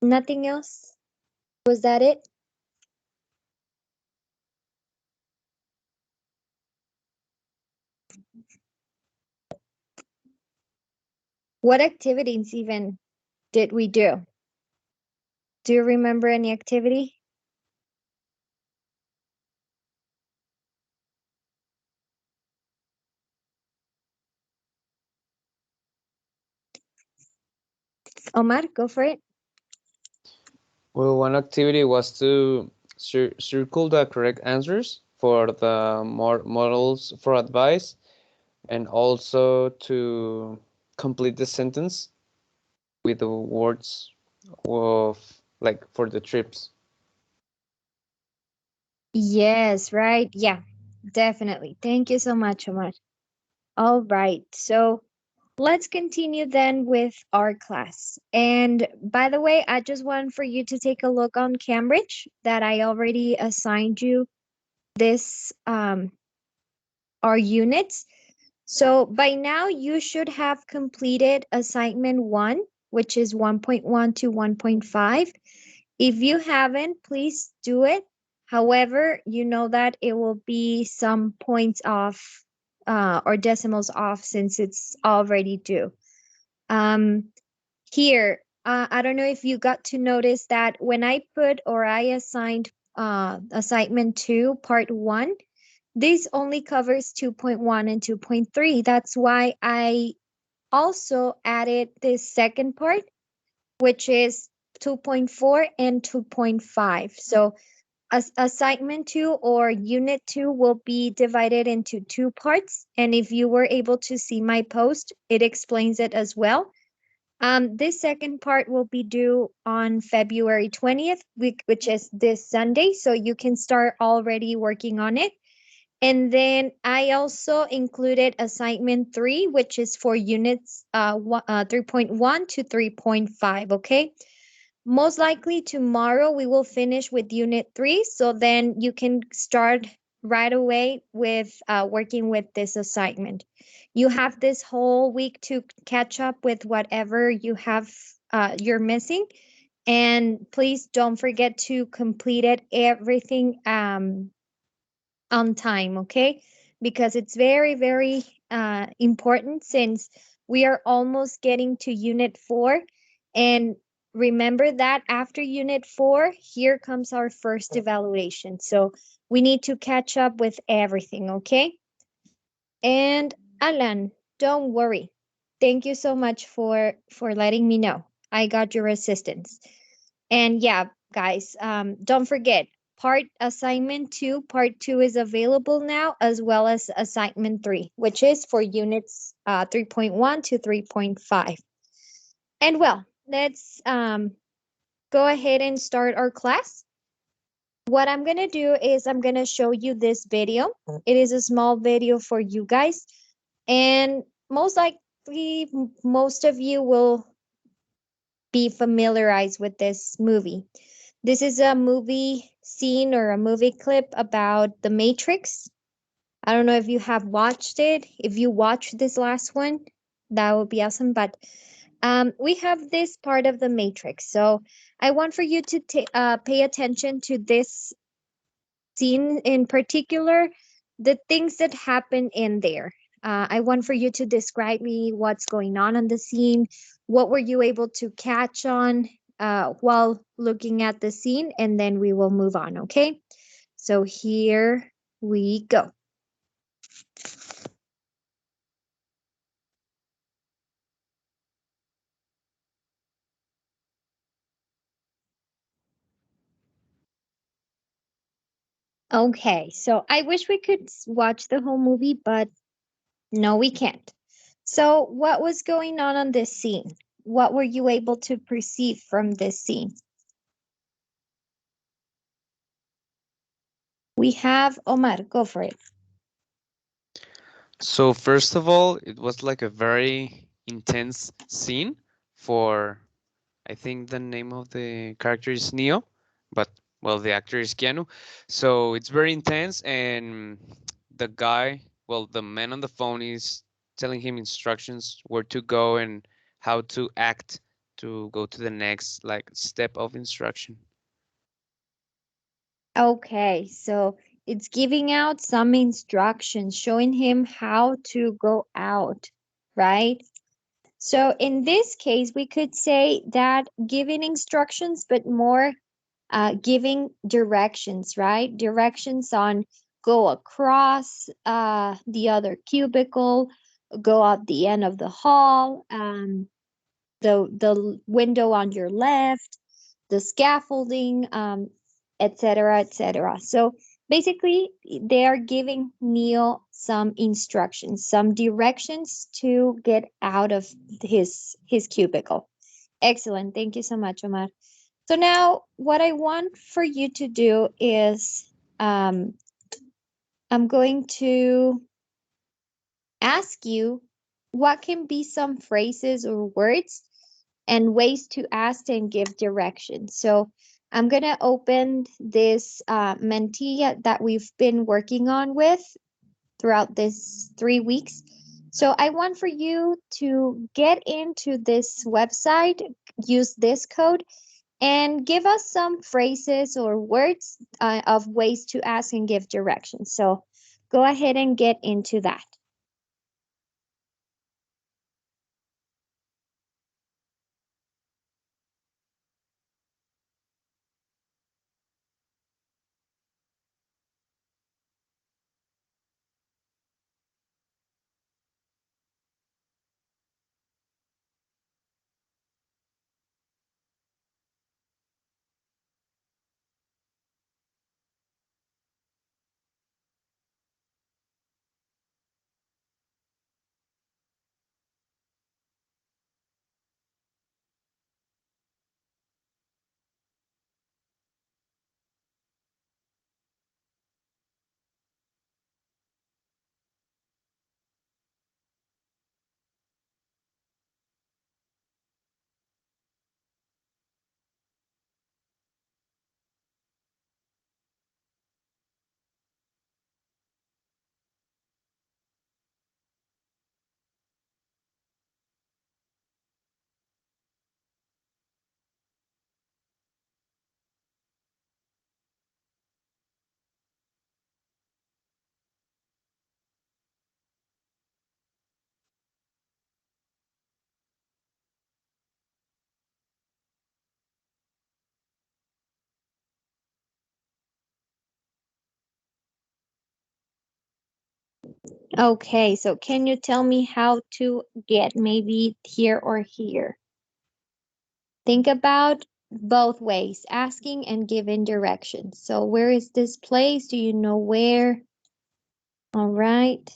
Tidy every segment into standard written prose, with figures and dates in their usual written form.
Nothing else? Was that it? What activities even did we do? Do you remember any activity? Omar, go for it. Well, one activity was to circle the correct answers for the models for advice, and also to complete the sentence with the words of like for the trips. Yes, right. Yeah, definitely. Thank you so much, Omar. All right. So let's continue then with our class. And by the way, I just want for you to take a look on Cambridge that I already assigned you this our units. So by now you should have completed assignment 1, which is 1.1 to 1.5. If you haven't, please do it. However, you know that it will be some points off or decimals off since it's already due. Um, Here, I don't know if you got to notice that when I put or I assigned assignment 2, part 1, this only covers 2.1 and 2.3. That's why I also added this second part, which is 2.4 and 2.5. So assignment 2 or unit 2 will be divided into two parts. And if you were able to see my post, it explains it as well. This second part will be due on February 20th, which is this Sunday. So you can start already working on it. And then I also included assignment 3, which is for units 3.1 to 3.5. Okay. Most likely tomorrow we will finish with unit 3. So then you can start right away with working with this assignment. You have this whole week to catch up with whatever you have you're missing. And please don't forget to complete it everything on time, okay? Because it's very, very important since we are almost getting to unit 4. And remember that after unit 4, here comes our first evaluation. So we need to catch up with everything, okay? And Alan, don't worry. Thank you so much for letting me know. I got your assistance. And yeah, guys, don't forget part 2 is available now, as well as assignment 3, which is for units 3.1 to 3.5. And well, let's go ahead and start our class. What I'm gonna do is I'm gonna show you this video. It is a small video for you guys, and most likely most of you will be familiarized with this movie. This is a movie scene or a movie clip about The Matrix. I don't know if you have watched it. If you watched this last one, that would be awesome. But we have this part of The Matrix. So I want for you to pay attention to this scene in particular, the things that happen in there. I want for you to describe me what's going on the scene. What were you able to catch on while looking at the scene? And then we will move on, okay? So here we go. Okay, so I wish we could watch the whole movie, but no, we can't. So, what was going on this scene? What were you able to perceive from this scene? We have Omar, go for it. So first of all, it was like a very intense scene for, I think the name of the character is Neo, but well, the actor is Keanu. So it's very intense, and the guy, well, the man on the phone is telling him instructions where to go and how to act to go to the next like step of instruction. Okay, so it's giving out some instructions, showing him how to go out, right? So in this case, we could say that giving instructions, but more giving directions, right? Directions on go across the other cubicle, go out the end of the hall, the window on your left, the scaffolding, etc., etc. So basically, they are giving Neil some instructions, some directions to get out of his cubicle. Excellent. Thank you so much, Omar. So now, what I want for you to do is, um, I'm going to ask you what can be some phrases or words and ways to ask and give directions. So I'm going to open this mentee that we've been working on with throughout this 3 weeks. So I want for you to get into this website, use this code, and give us some phrases or words of ways to ask and give directions. So go ahead and get into that. Okay, so can you tell me how to get maybe here or here? Think about both ways, asking and giving directions. So where is this place? Do you know where? All right.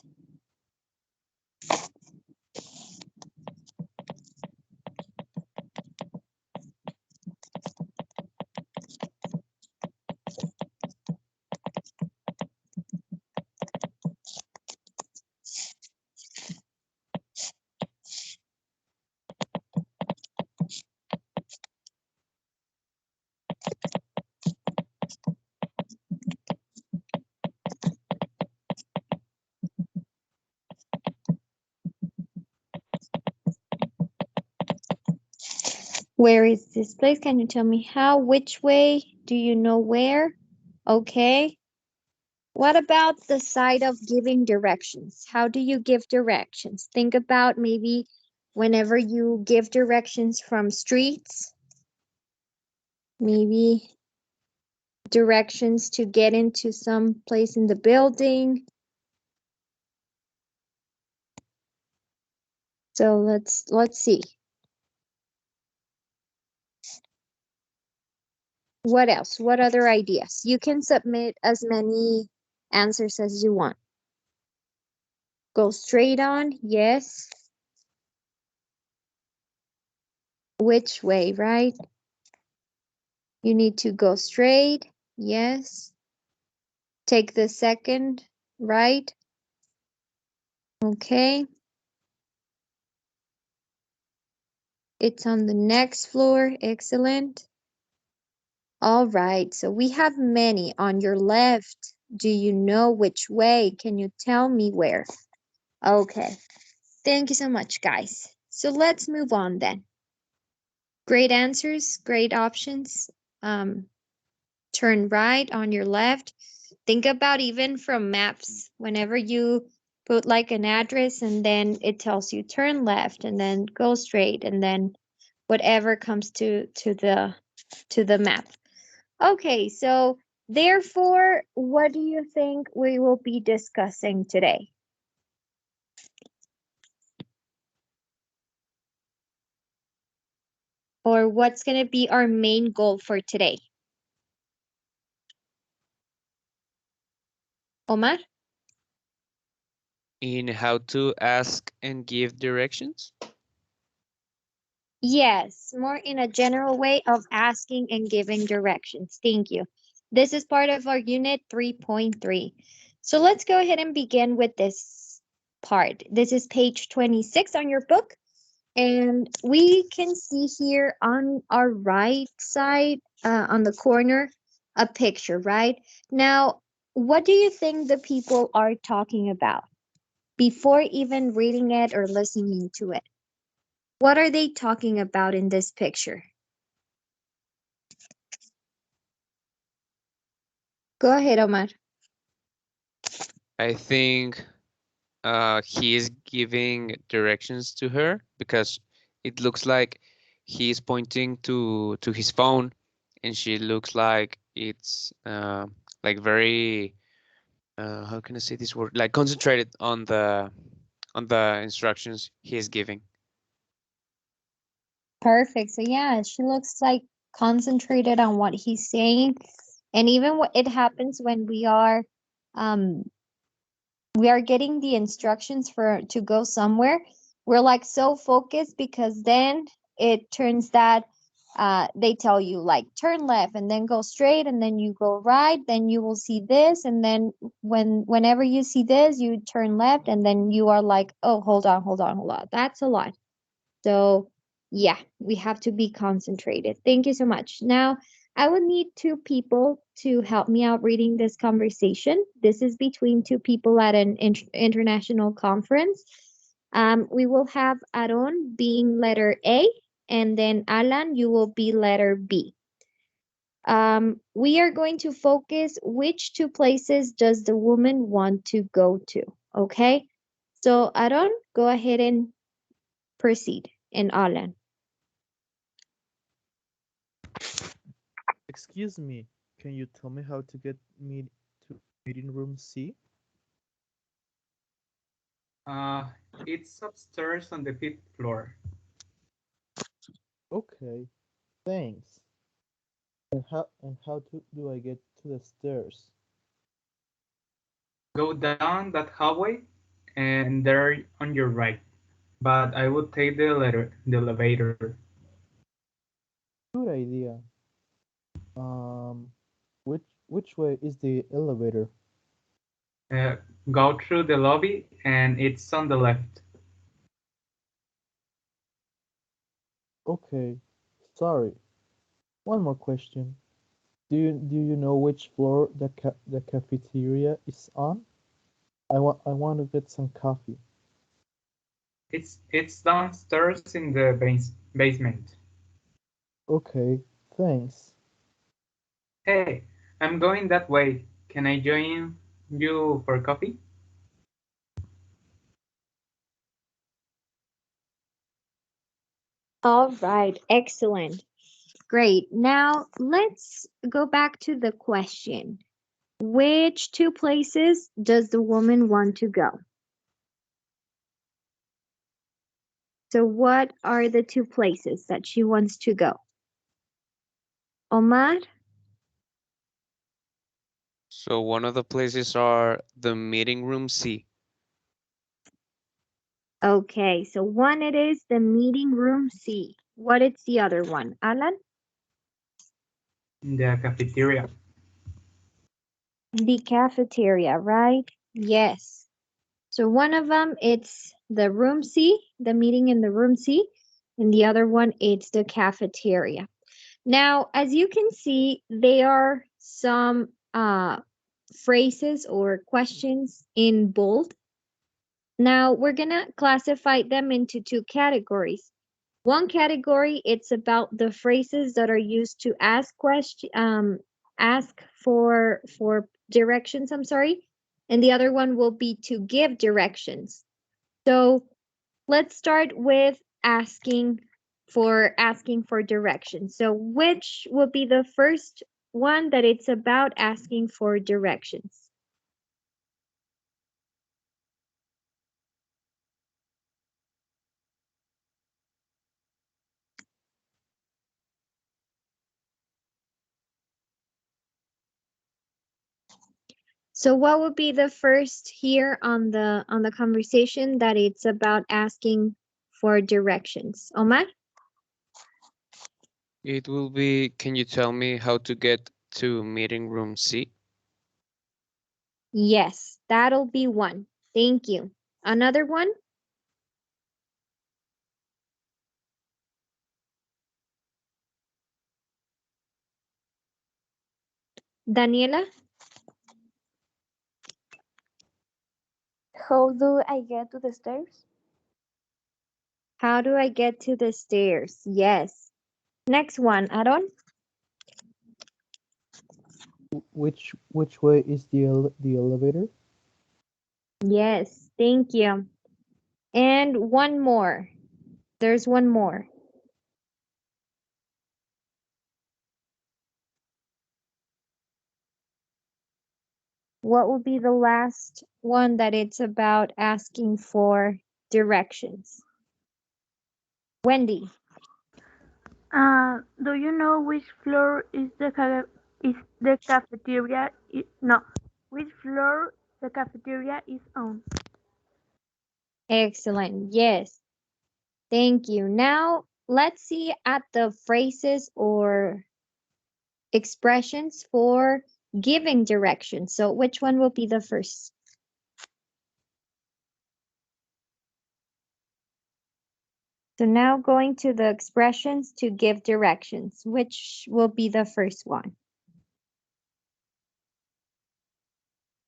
Where is this place? Can you tell me how? Which way? Do you know where? Okay. What about the side of giving directions? How do you give directions? Think about maybe whenever you give directions from streets, maybe directions to get into some place in the building. So let's see. What else? What other ideas? You can submit as many answers as you want. Go straight on, yes. Which way, right? You need to go straight, yes. Take the second, right? Okay. It's on the next floor, excellent. All right, so we have many on your left. Do you know which way? Can you tell me where? Okay, thank you so much, guys. So let's move on then. Great answers, great options. Um, Turn right on your left. Think about even from maps, whenever you put like an address and then it tells you turn left and then go straight and then whatever comes to the map. Okay, so therefore, what do you think we will be discussing today? Or what's going to be our main goal for today? Omar? In how to ask and give directions? Yes, more in a general way of asking and giving directions. Thank you. This is part of our unit 3.3. So let's go ahead and begin with this part. This is page 26 on your book. And we can see here on our right side, on the corner, a picture, right? Now, what do you think the people are talking about before even reading it or listening to it? What are they talking about in this picture? Go ahead, Omar. I think he is giving directions to her because it looks like he's pointing to his phone, and she looks like it's like very how can I say this word, like concentrated on the instructions he is giving. Perfect. So yeah, she looks like concentrated on what he's saying. And even what it happens when um we are getting the instructions for to go somewhere, we're like so focused because then it turns that they tell you like turn left and then go straight and then you go right, then you will see this, and then whenever you see this you turn left and then you are like, oh, hold on, that's a lot. So, yeah, we have to be concentrated. Thank you so much. Now, I would need two people to help me out reading this conversation. This is between two people at an international conference. We will have Aaron being letter A, and then Alan, you will be letter B. We are going to focus which two places does the woman want to go to, okay? So, Aaron, go ahead and proceed, and Alan. Excuse me, can you tell me how to get me to meeting room C? Uh, it's upstairs on the fifth floor. Okay, thanks. And how do I get to the stairs? Go down that hallway, and there on your right. But I would take the elevator. Good idea. Um, which way is the elevator? Uh, Go through the lobby, and it's on the left. Okay, sorry. One more question. Do you know which floor the cafeteria is on? I want to get some coffee. It's downstairs in the basement. Okay, thanks. Hey, I'm going that way. Can I join you for coffee? All right, excellent. Great. Now let's go back to the question. Which two places does the woman want to go? So, what are the two places that she wants to go? Omar? So one of the places are the meeting room C. Okay, so one it is the meeting room C. What is the other one? Alan? The cafeteria. The cafeteria, right? Yes. So one of them it's the room C, the meeting in the room C, and the other one it's the cafeteria. Now, as you can see, there are some phrases or questions in bold. Now, we're gonna classify them into two categories. One category, it's about the phrases that are used to ask for directions, I'm sorry. And the other one will be to give directions. So let's start with asking for directions. So which will be the first one that it's about asking for directions? So what would be the first here on the conversation that it's about asking for directions? Omar? It will be, can you tell me how to get to meeting room C? Yes, that'll be one. Thank you. Another one? Daniela? How do I get to the stairs? How do I get to the stairs? Yes. Next one, Aaron? Which way is the elevator? Yes, thank you. And one more. There's one more. What will be the last one that it's about asking for directions? Wendy. Do you know which floor is the cafeteria? No, which floor the cafeteria is on? Excellent. Yes. Thank you. Now let's see at the phrases or expressions for giving directions. So which one will be the first? So now going to the expressions to give directions, which will be the first one?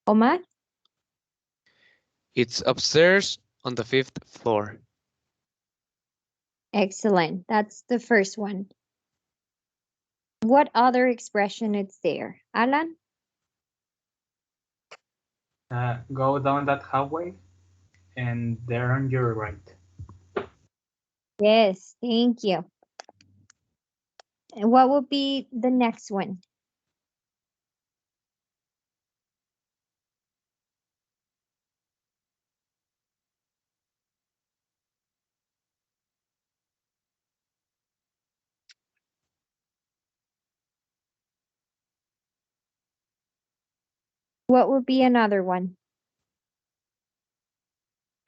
Omar? It's upstairs on the fifth floor. Excellent. That's the first one. What other expression is there? Alan? Go down that hallway, and they're on your right. Yes, thank you. And what will be the next one? What will be another one?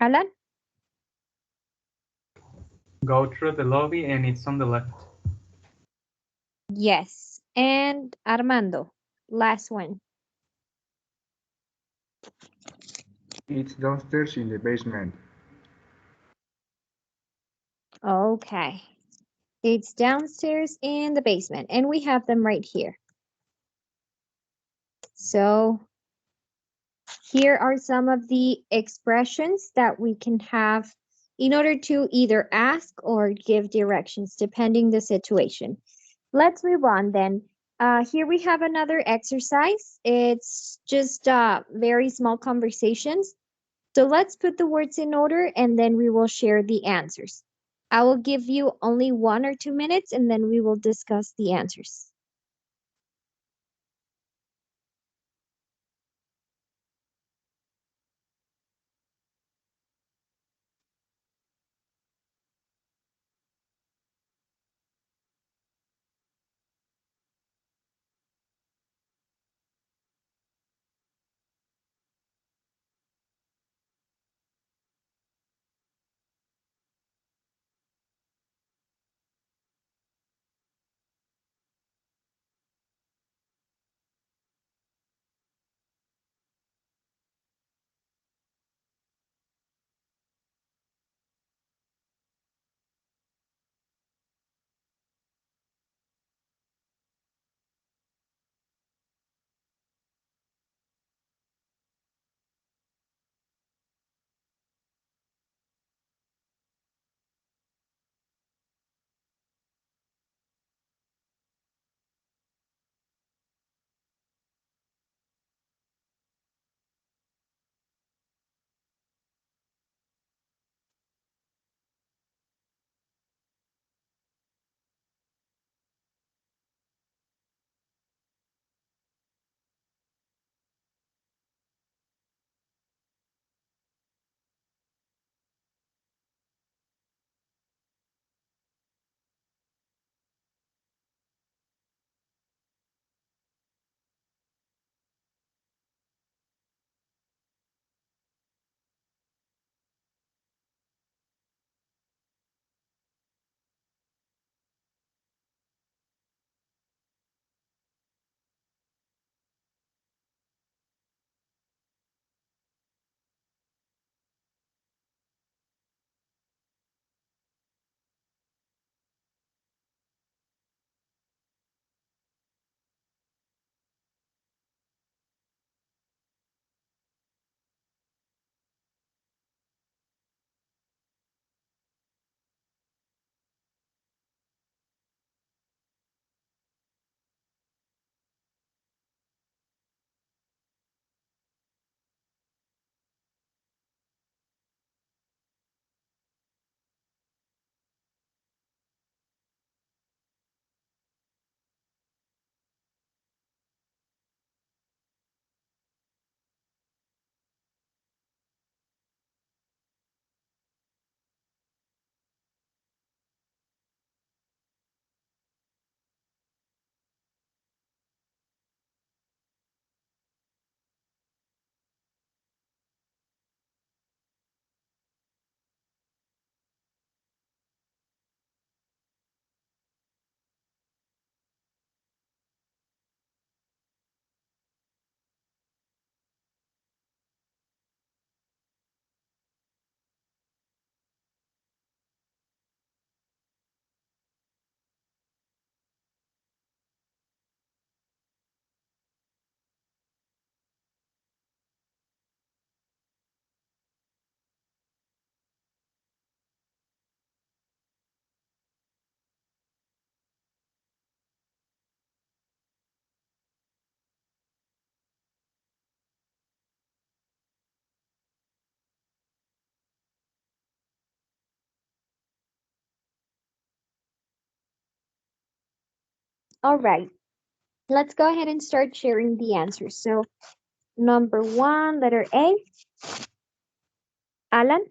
Alan? Go through the lobby, and it's on the left. Yes. And Armando, last one. It's downstairs in the basement. Okay. It's downstairs in the basement, and we have them right here. So here are some of the expressions that we can have in order to either ask or give directions, depending the situation. Let's move on then. Here we have another exercise. It's just very small conversations. So let's put the words in order and then we will share the answers. I will give you only 1 or 2 minutes and then we will discuss the answers. All right. Let's go ahead and start sharing the answers. So, number one, letter A, Alan.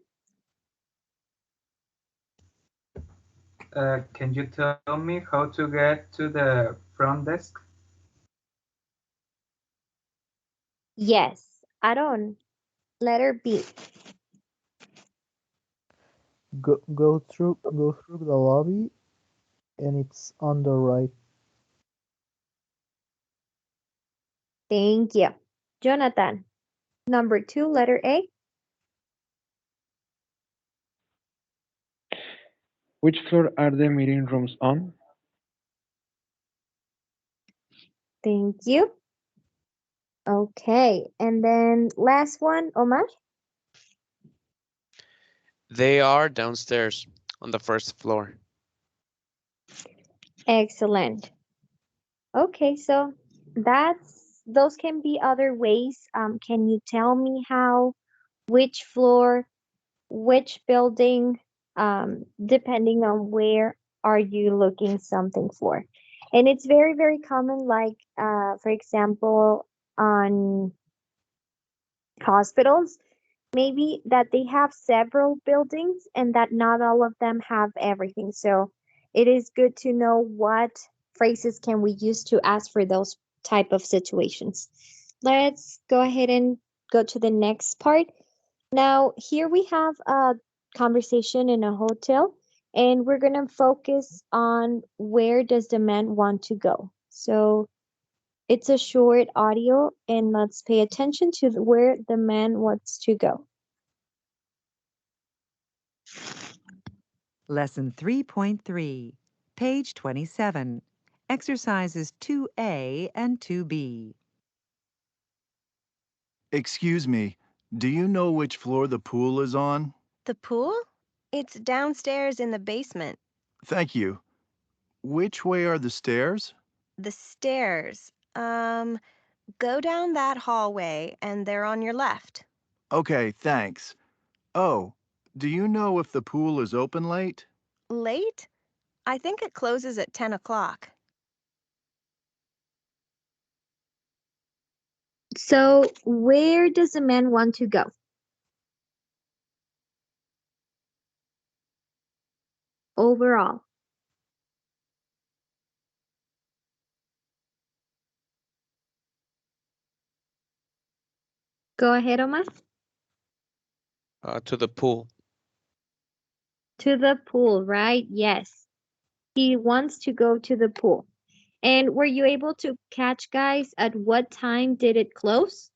Can you tell me how to get to the front desk? Yes, Aaron. Letter B. Go through the lobby, and it's on the right. Thank you. Jonathan. Number two, letter A. Which floor are the meeting rooms on? Thank you. Okay, and then last one, Omar. They are downstairs on the first floor. Excellent. Okay, so those can be other ways. Can you tell me how, which floor, which building, depending on where are you looking something for? And it's very, very common, like, for example, on hospitals, maybe that they have several buildings and that not all of them have everything. So it is good to know what phrases can we use to ask for those type of situations. Let's go ahead and go to the next part. Now, here we have a conversation in a hotel, and we're going to focus on where does the man want to go. So it's a short audio, and let's pay attention to where the man wants to go. Lesson 3.3, page 27. Exercises 2A and 2B. Excuse me, do you know which floor the pool is on? The pool? It's downstairs in the basement. Thank you. Which way are the stairs? The stairs. Go down that hallway and they're on your left. Okay, thanks. Oh, do you know if the pool is open late? Late? I think it closes at 10 o'clock. So, where does the man want to go? Overall. Go ahead, Omar. To the pool. To the pool, right? Yes. He wants to go to the pool. And were you able to catch, guys, at what time did it close?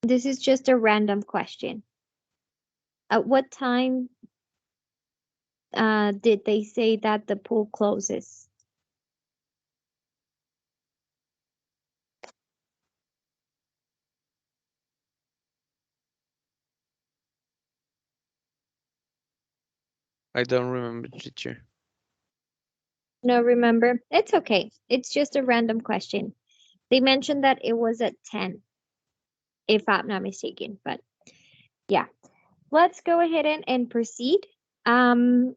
This is just a random question. At what time did they say that the pool closes? I don't remember, teacher. No, remember? It's okay. It's just a random question. They mentioned that it was at 10, if I'm not mistaken. But yeah, let's go ahead and proceed. Um,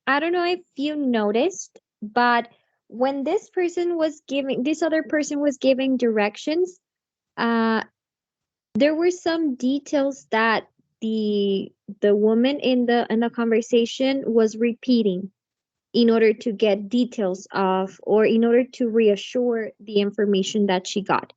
I don't know if you noticed, but when this other person was giving directions, uh, there were some details that the woman in the conversation was repeating in order to get details of, or in order to reassure the information that she got.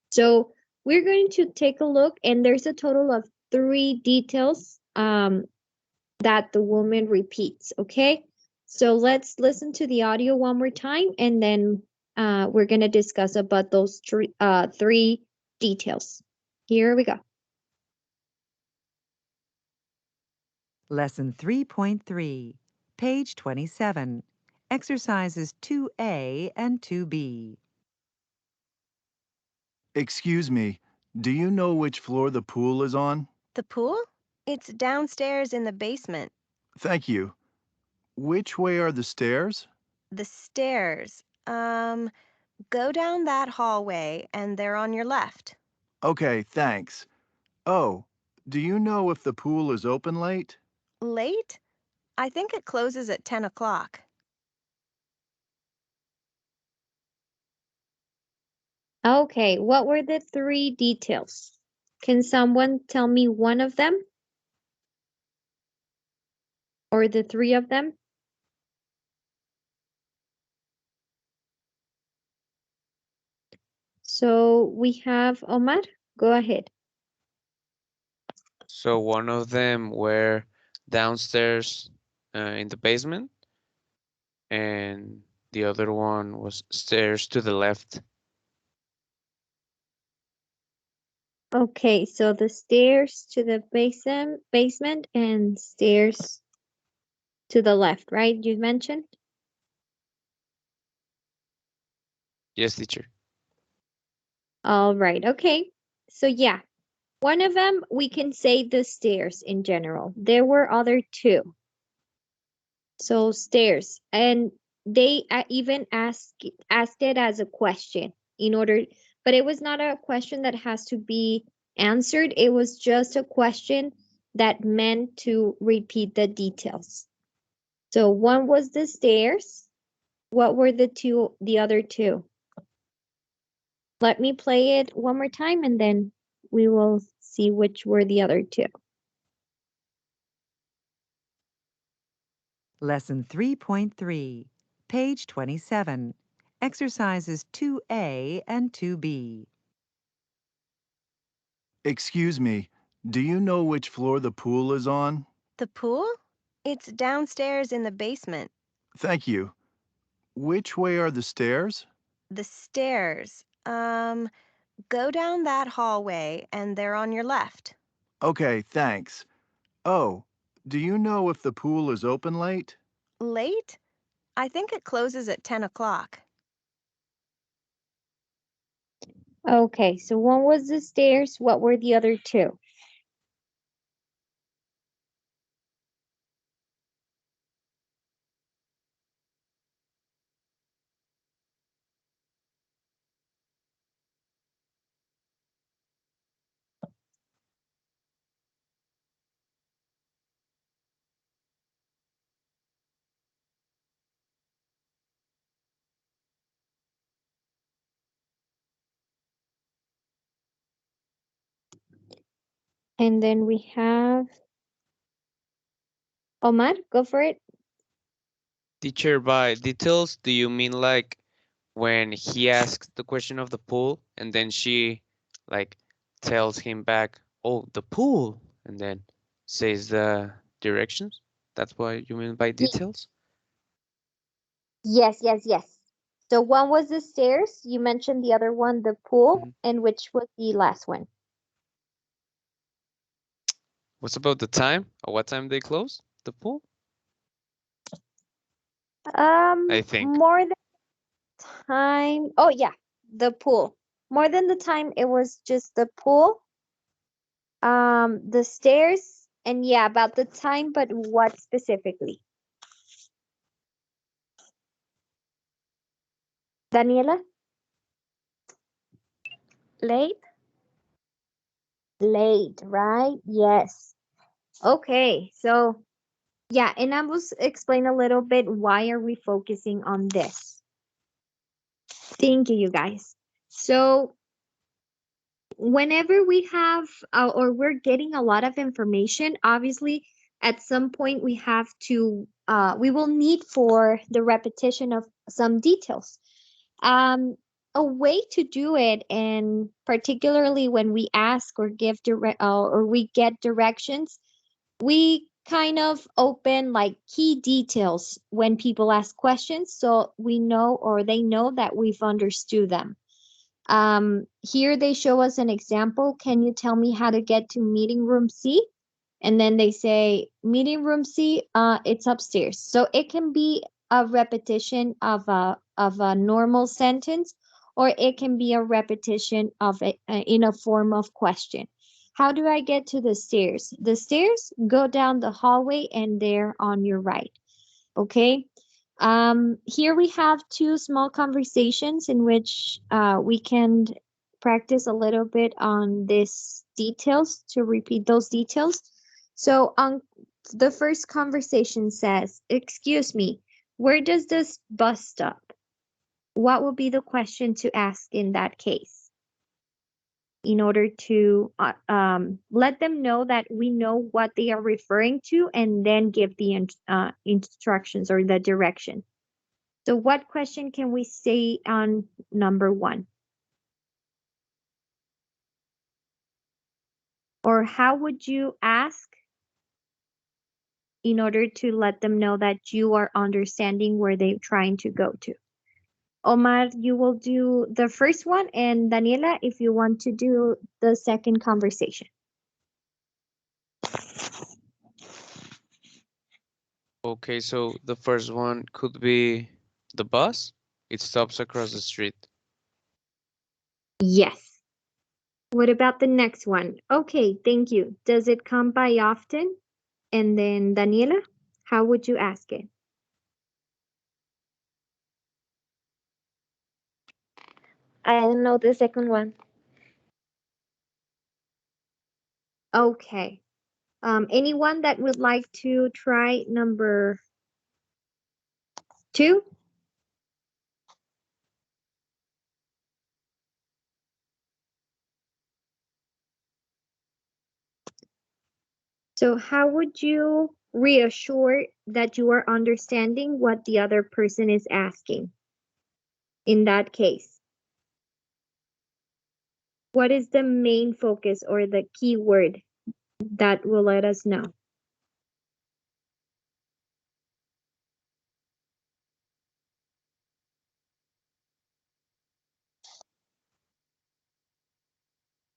So we're going to take a look, and there's a total of 3 details that the woman repeats, okay? So let's listen to the audio one more time, and then we're going to discuss about those 3 details. Here we go. Lesson 3.3, page 27. Exercises 2A and 2B. Excuse me, do you know which floor the pool is on? The pool? It's downstairs in the basement. Thank you. Which way are the stairs? The stairs. Go down that hallway and they're on your left. Okay, thanks. Oh, do you know if the pool is open late? Late? I think it closes at 10 o'clock. Okay, what were the three details? Can someone tell me one of them? Or the three of them? So we have Omar. Go ahead. So one of them were downstairs in the basement, and the other one was stairs to the left. Okay, so the stairs to the basement and stairs to the left, right? You mentioned? Yes, teacher. All right, okay. So yeah, one of them we can say the stairs in general. There were other two. So stairs, and they even asked it as a question in order, but it was not a question that has to be answered. It was just a question that meant to repeat the details. So one was the stairs. What were the other two? Let me play it one more time and then we will see which were the other two. Lesson 3.3, page 27. Exercises 2A and 2B. Excuse me, do you know which floor the pool is on? The pool? It's downstairs in the basement. Thank you. Which way are the stairs? The stairs. Go down that hallway and they're on your left. Okay, thanks. Oh, do you know if the pool is open late? Late? I think it closes at 10 o'clock. Okay, so one was the stairs. What were the other two? And then we have Omar, go for it. Teacher, by details, do you mean like when he asks the question of the pool and then she like tells him back, "Oh, the pool," and then says the directions? That's what you mean by Ye- details? Yes, yes, yes. So one was the stairs. You mentioned the other one, the pool, Mhm. and which was the last one? What's about the time? Or what time they close the pool? I think. More than time. Oh yeah, the pool. More than the time, it was just the pool, the stairs, and yeah, about the time, but what specifically? Daniela? Late? Late, right? Yes. Okay, so yeah, and I will explain a little bit why are we focusing on this. Thank you, you guys. So whenever we have or we're getting a lot of information, obviously at some point we have to we will need for the repetition of some details. A way to do it, and particularly when we ask or give or we get directions, we kind of open like key details when people ask questions so we know or they know that we've understood them. Here they show us an example. Can you tell me how to get to meeting room C? And then they say meeting room C, it's upstairs. So it can be a repetition of a normal sentence, or it can be a repetition of it in a form of question. How do I get to the stairs? The stairs go down the hallway and they're on your right. Okay. Here we have two small conversations in which we can practice a little bit on these details to repeat those details. So the first conversation says, "Excuse me, where does this bus stop?" What would be the question to ask in that case in order to let them know that we know what they are referring to and then give the instructions or the direction? So what question can we say on number 1? Or how would you ask in order to let them know that you are understanding where they're trying to go to? Omar, you will do the first one, and Daniela, if you want to do the second conversation. Okay, so the first one could be the bus. It stops across the street. Yes. What about the next one? Okay, thank you. Does it come by often? And then Daniela, how would you ask it? I don't know the second one. Okay. Anyone that would like to try number 2? So how would you reassure that you are understanding what the other person is asking in that case? What is the main focus or the key word that will let us know?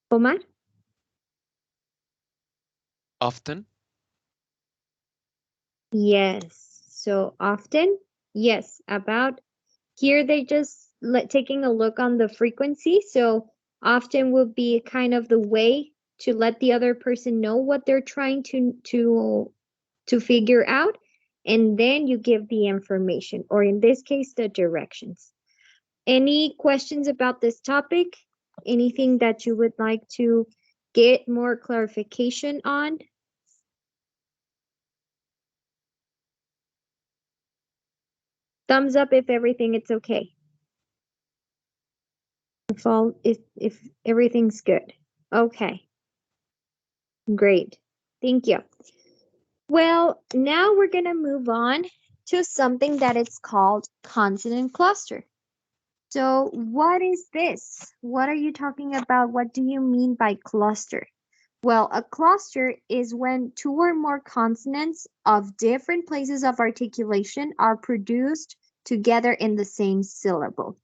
Omar? Often? Yes. So often, yes. About here, they just taking a look on the frequency. So often will be kind of the way to let the other person know what they're trying to figure out, and then you give the information, or in this case, the directions. Any questions about this topic? Anything that you would like to get more clarification on? Thumbs up if everything is okay. If everything's good. Okay, great. Thank you. Well, now we're gonna move on to something that is called consonant cluster. So what is this? What are you talking about? What do you mean by cluster? Well, a cluster is when two or more consonants of different places of articulation are produced together in the same syllable.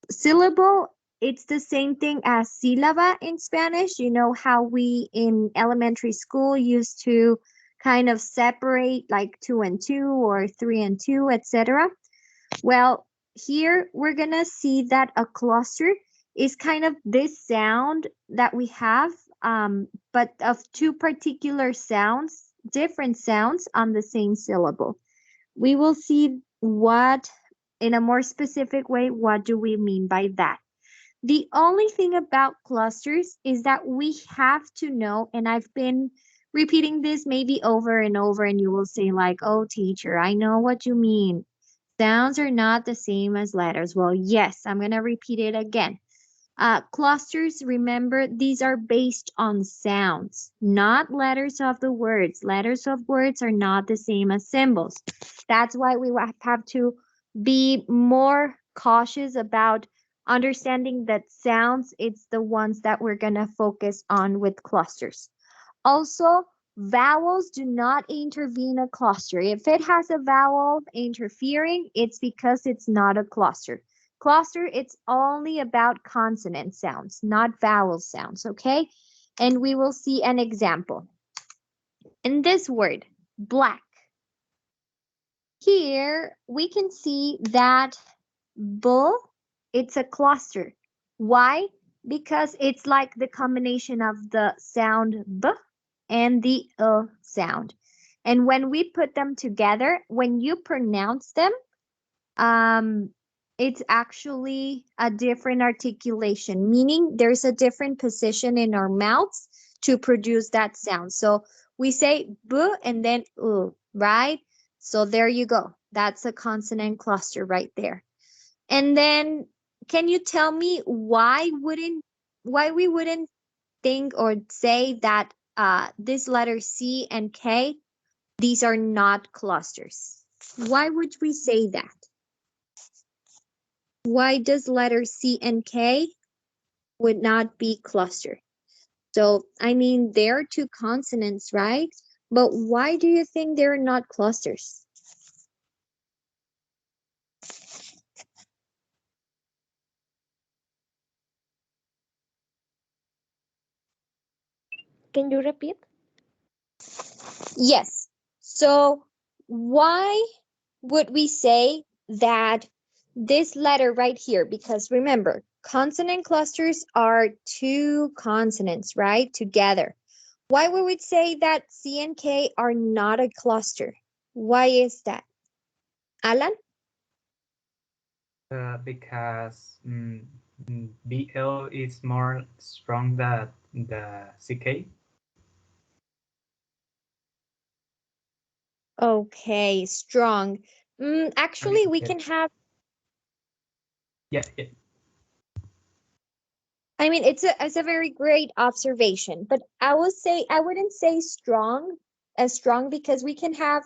Syllable, it's the same thing as sílaba in Spanish. You know how we in elementary school used to kind of separate like 2 and 2 or 3 and 2, etc. Well, here we're gonna see that a cluster is kind of this sound that we have, but of two particular sounds, different sounds on the same syllable. We will see what, in a more specific way, what do we mean by that? The only thing about clusters is that we have to know, and I've been repeating this maybe over and over, and you will say, like, "Oh, teacher, I know what you mean. Sounds are not the same as letters." Well, yes, I'm going to repeat it again. Clusters, remember, these are based on sounds, not letters of the words. Letters of words are not the same as symbols. That's why we have to be more cautious about understanding that sounds, it's the ones that we're going to focus on with clusters. Also, vowels do not intervene a cluster. If it has a vowel interfering, it's because it's not a cluster. Cluster, it's only about consonant sounds, not vowel sounds, okay? And we will see an example. In this word, black, here we can see that bull, it's a cluster. Why? Because it's like the combination of the sound b and the sound. And when we put them together, when you pronounce them, um, it's actually a different articulation, meaning there's a different position in our mouths to produce that sound. So We say b and then u, right? So there you go. That's a consonant cluster right there. And then can you tell me why we wouldn't think or say that this letter C and K, these are not clusters? Why would we say that? Why does letter C and K would not be clustered? So, I mean, they're two consonants, right? But why do you think they're not clusters? Can you repeat? Yes. So, why would we say that this letter right here? Because remember, consonant clusters are two consonants, right? Together. Why would we say that C and K are not a cluster? Why is that? Alan? Because BL is more strong than the CK. Okay, strong. I mean, Actually, we can have, yeah, yeah. I mean, it's a very great observation, but I wouldn't say strong because we can have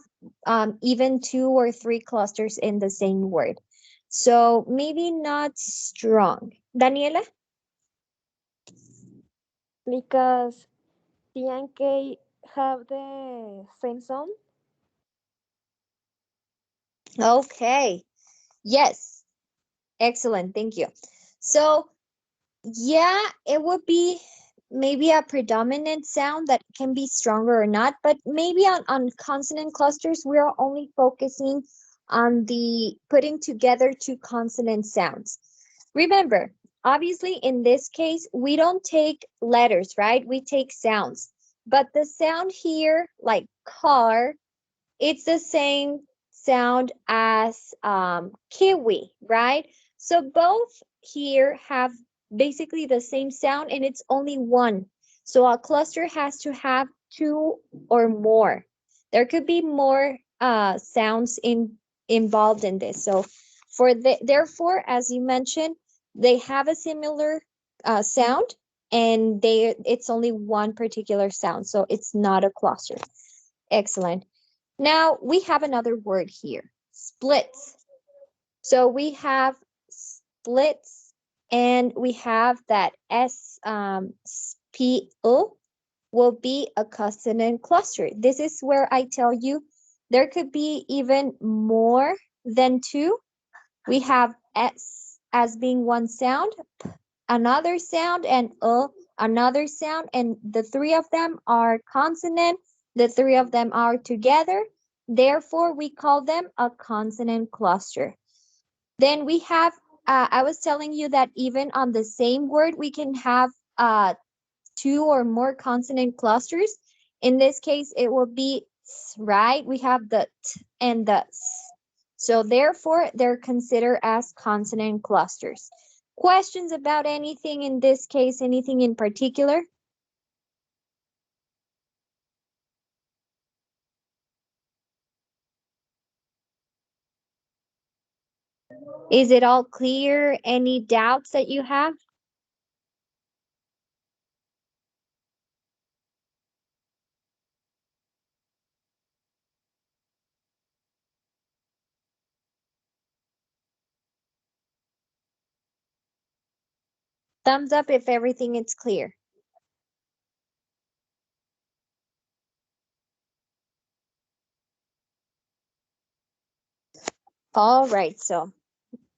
even two or three clusters in the same word. So maybe not strong. Daniela? Because T and K have the same sound. Okay. Yes. Excellent. Thank you. So yeah, it would be maybe a predominant sound that can be stronger or not, but maybe on consonant clusters, we are only focusing on the putting together two consonant sounds. Remember, obviously, in this case, we don't take letters, right? We take sounds. But the sound here, like car, it's the same sound as kiwi, right? So both here have basically the same sound and it's only one. So a cluster has to have two or more. There could be more sounds involved in this. So therefore, as you mentioned, they have a similar sound and it's only one particular sound. So it's not a cluster. Excellent. Now we have another word here, splits. So we have splits and we have that SPO will be a consonant cluster. This is where I tell you there could be even more than two. We have S as being one sound, another sound, and another sound, and the three of them are consonant. The three of them are together. Therefore, we call them a consonant cluster. Then we have, I was telling you that even on the same word, we can have two or more consonant clusters. In this case, it will be right? We have the t and the s. So therefore, they're considered as consonant clusters. Questions about anything in this case, anything in particular? Is it all clear? Any doubts that you have? Thumbs up if everything is clear. All right, so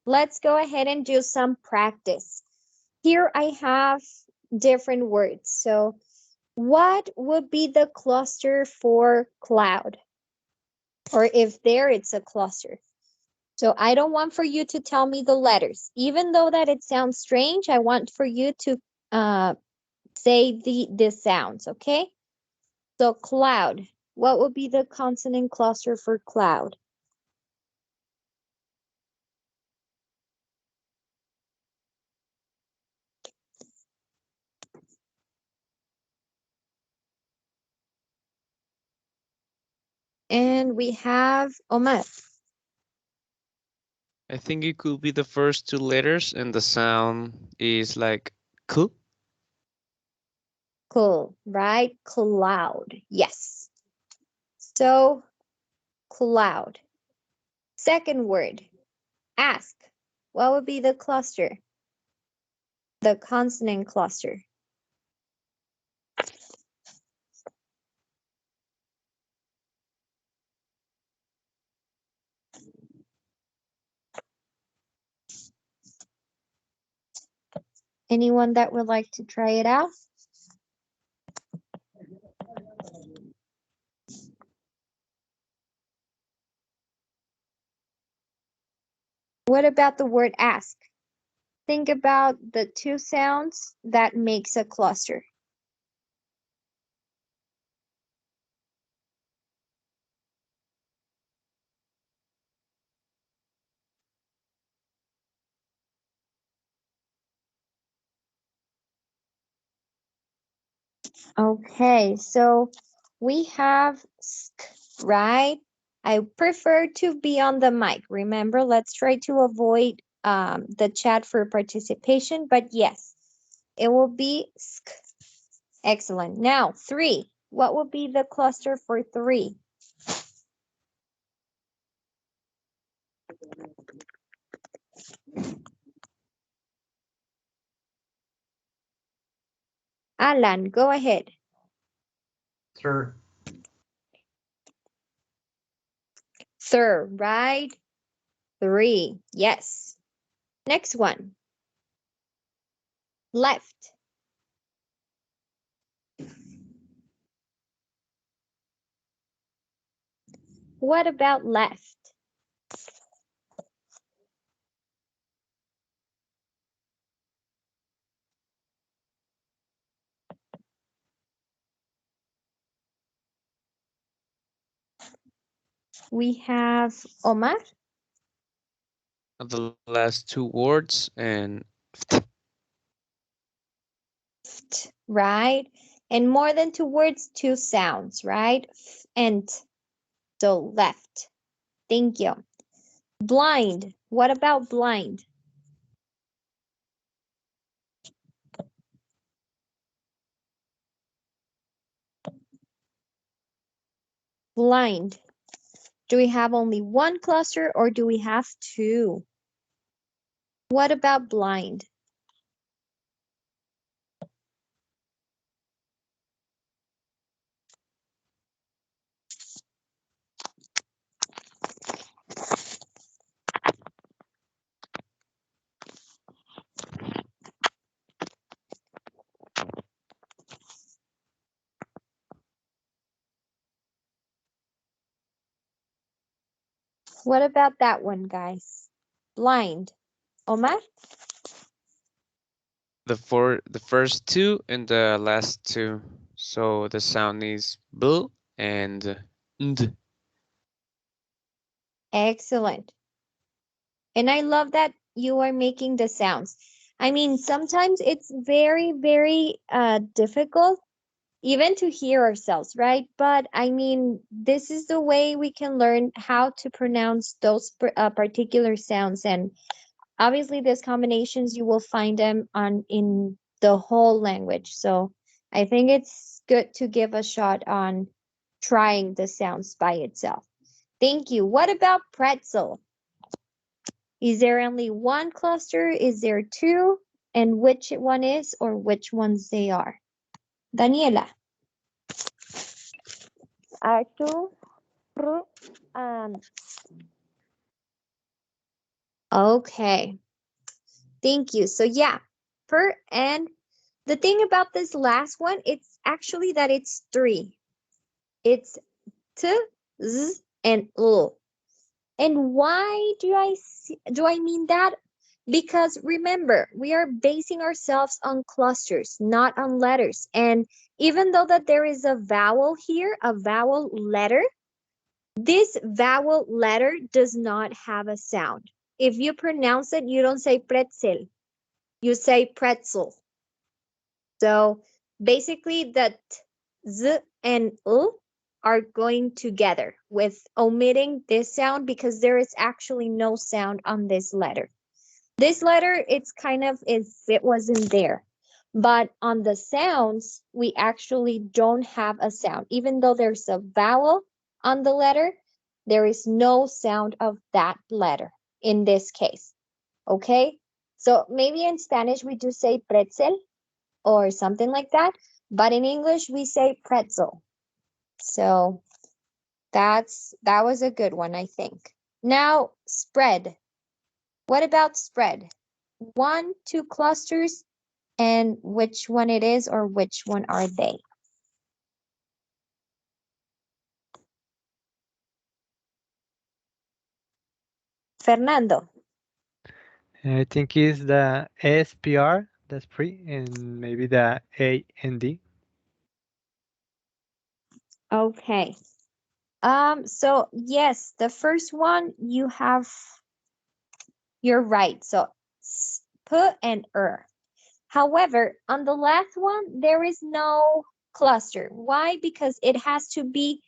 let's go ahead and do some practice. Here I have different words. So what would be the cluster for cloud? Or if there it's a cluster. So I don't want for you to tell me the letters. Even though that it sounds strange, I want for you to say the sounds, okay? So cloud. What would be the consonant cluster for cloud? And we have Omar. I think it could be the first two letters and the sound is like k. Cool, right? Cloud. Yes. So, cloud. Second word, ask. What would be the cluster? The consonant cluster. Anyone that would like to try it out? What about the word ask? Think about the two sounds that makes a cluster. Okay, so we have sk, right? I prefer to be on the mic. Remember, let's try to avoid the chat for participation, but yes, it will be sk. Excellent. Now, three. What will be the cluster for three? Alan, go ahead. Sir, Third, right? Three. Yes. Next one. Left. What about left? We have Omar. The last two words and Right? And more than two words, two sounds, right? And so left. Thank you. Blind. What about blind? Blind. Do we have only one cluster or do we have two? What about blind? What about that one, guys? Blind. Omar? the first two and the last two. So the sound is b and nd. Excellent. And I love that you are making the sounds. I mean, sometimes it's very, very difficult even to hear ourselves, right? But I mean, this is the way we can learn how to pronounce those particular sounds. And obviously, these combinations, you will find them on in the whole language. So I think it's good to give a shot on trying the sounds by itself. Thank you. What about pretzel? Is there only one cluster? Is there two? And which one is or which ones they are? Daniela. Arthur, and Okay. Thank you. So yeah, per and the thing about this last one, it's actually that it's three. It's t, z, and l. And why do I mean that? Because remember, we are basing ourselves on clusters, not on letters. And even though that there is a vowel here, a vowel letter, this vowel letter does not have a sound. If you pronounce it, you don't say pretzel, you say pretzel. So basically, the t, z, and l are going together with omitting this sound because there is actually no sound on this letter. This letter, it's kind of as if it wasn't there. But on the sounds, we actually don't have a sound. Even though there's a vowel on the letter, there is no sound of that letter in this case. Okay? So maybe in Spanish we do say pretzel or something like that, but in English we say pretzel. So that was a good one, I think. Now, spread. What about spread? 1, 2 clusters, and which one it is or which one are they? Fernando. I think it's the SPR, that's pre, and maybe the A and D. Okay. So yes, the first one you're right. So p and However, on the last one, there is no cluster. Why? Because it has to be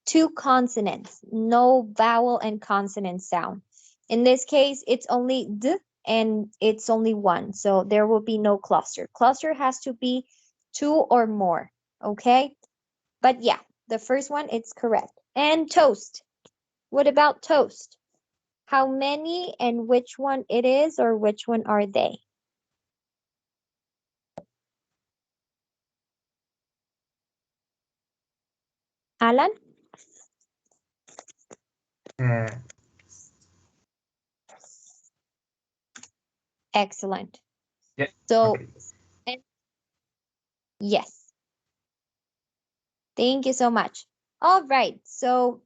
two consonants, no vowel and consonant sound. In this case, it's only d and it's only one, so there will be no cluster. Cluster has to be two or more, okay? But yeah, the first one, it's correct. And toast. What about toast? How many and which one it is or which one are they? Alan? Uh, Excellent. yeah. So, Okay. and yes, thank you so much. All right, so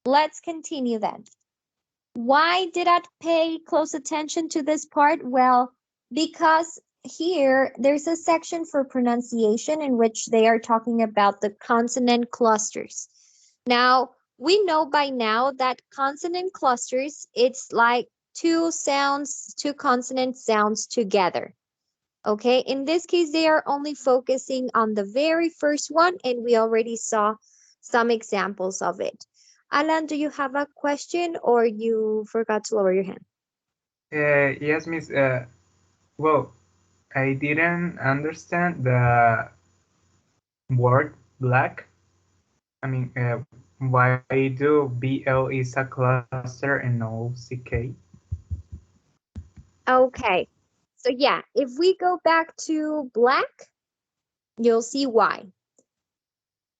let's continue then. Why did I pay close attention to this part? Well, because here there's a section for pronunciation in which they are talking about the consonant clusters. Now, we know by now that consonant clusters, it's like two sounds, two consonant sounds together. Okay, in this case, they are only focusing on the very first one, and we already saw some examples of it. Alan, do you have a question or you forgot to lower your hand? Yes, Miss. Well, I didn't understand the word black. I mean, why do BL is a cluster and no CK? Okay, so yeah, if we go back to black, you'll see why.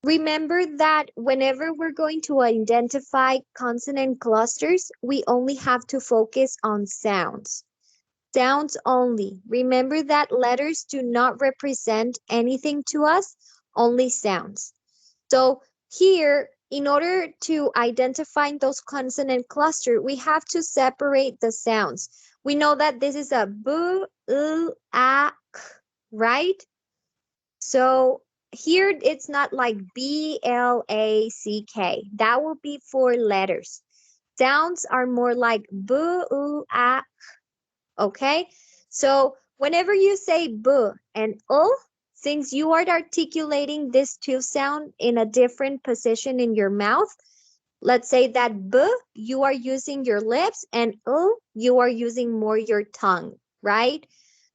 Remember that whenever we're going to identify consonant clusters, we only have to focus on sounds. Sounds only. Remember that letters do not represent anything to us, only sounds. So here, in order to identify those consonant cluster, we have to separate the sounds. We know that this is a b, u, a, k, right? So here it's not like B, L, A, C, K. That will be for letters. Sounds are more like b, u, a, okay? So whenever you say b and u, since you are articulating this two sound in a different position in your mouth, let's say that b, you are using your lips, and u, you are using more your tongue, right?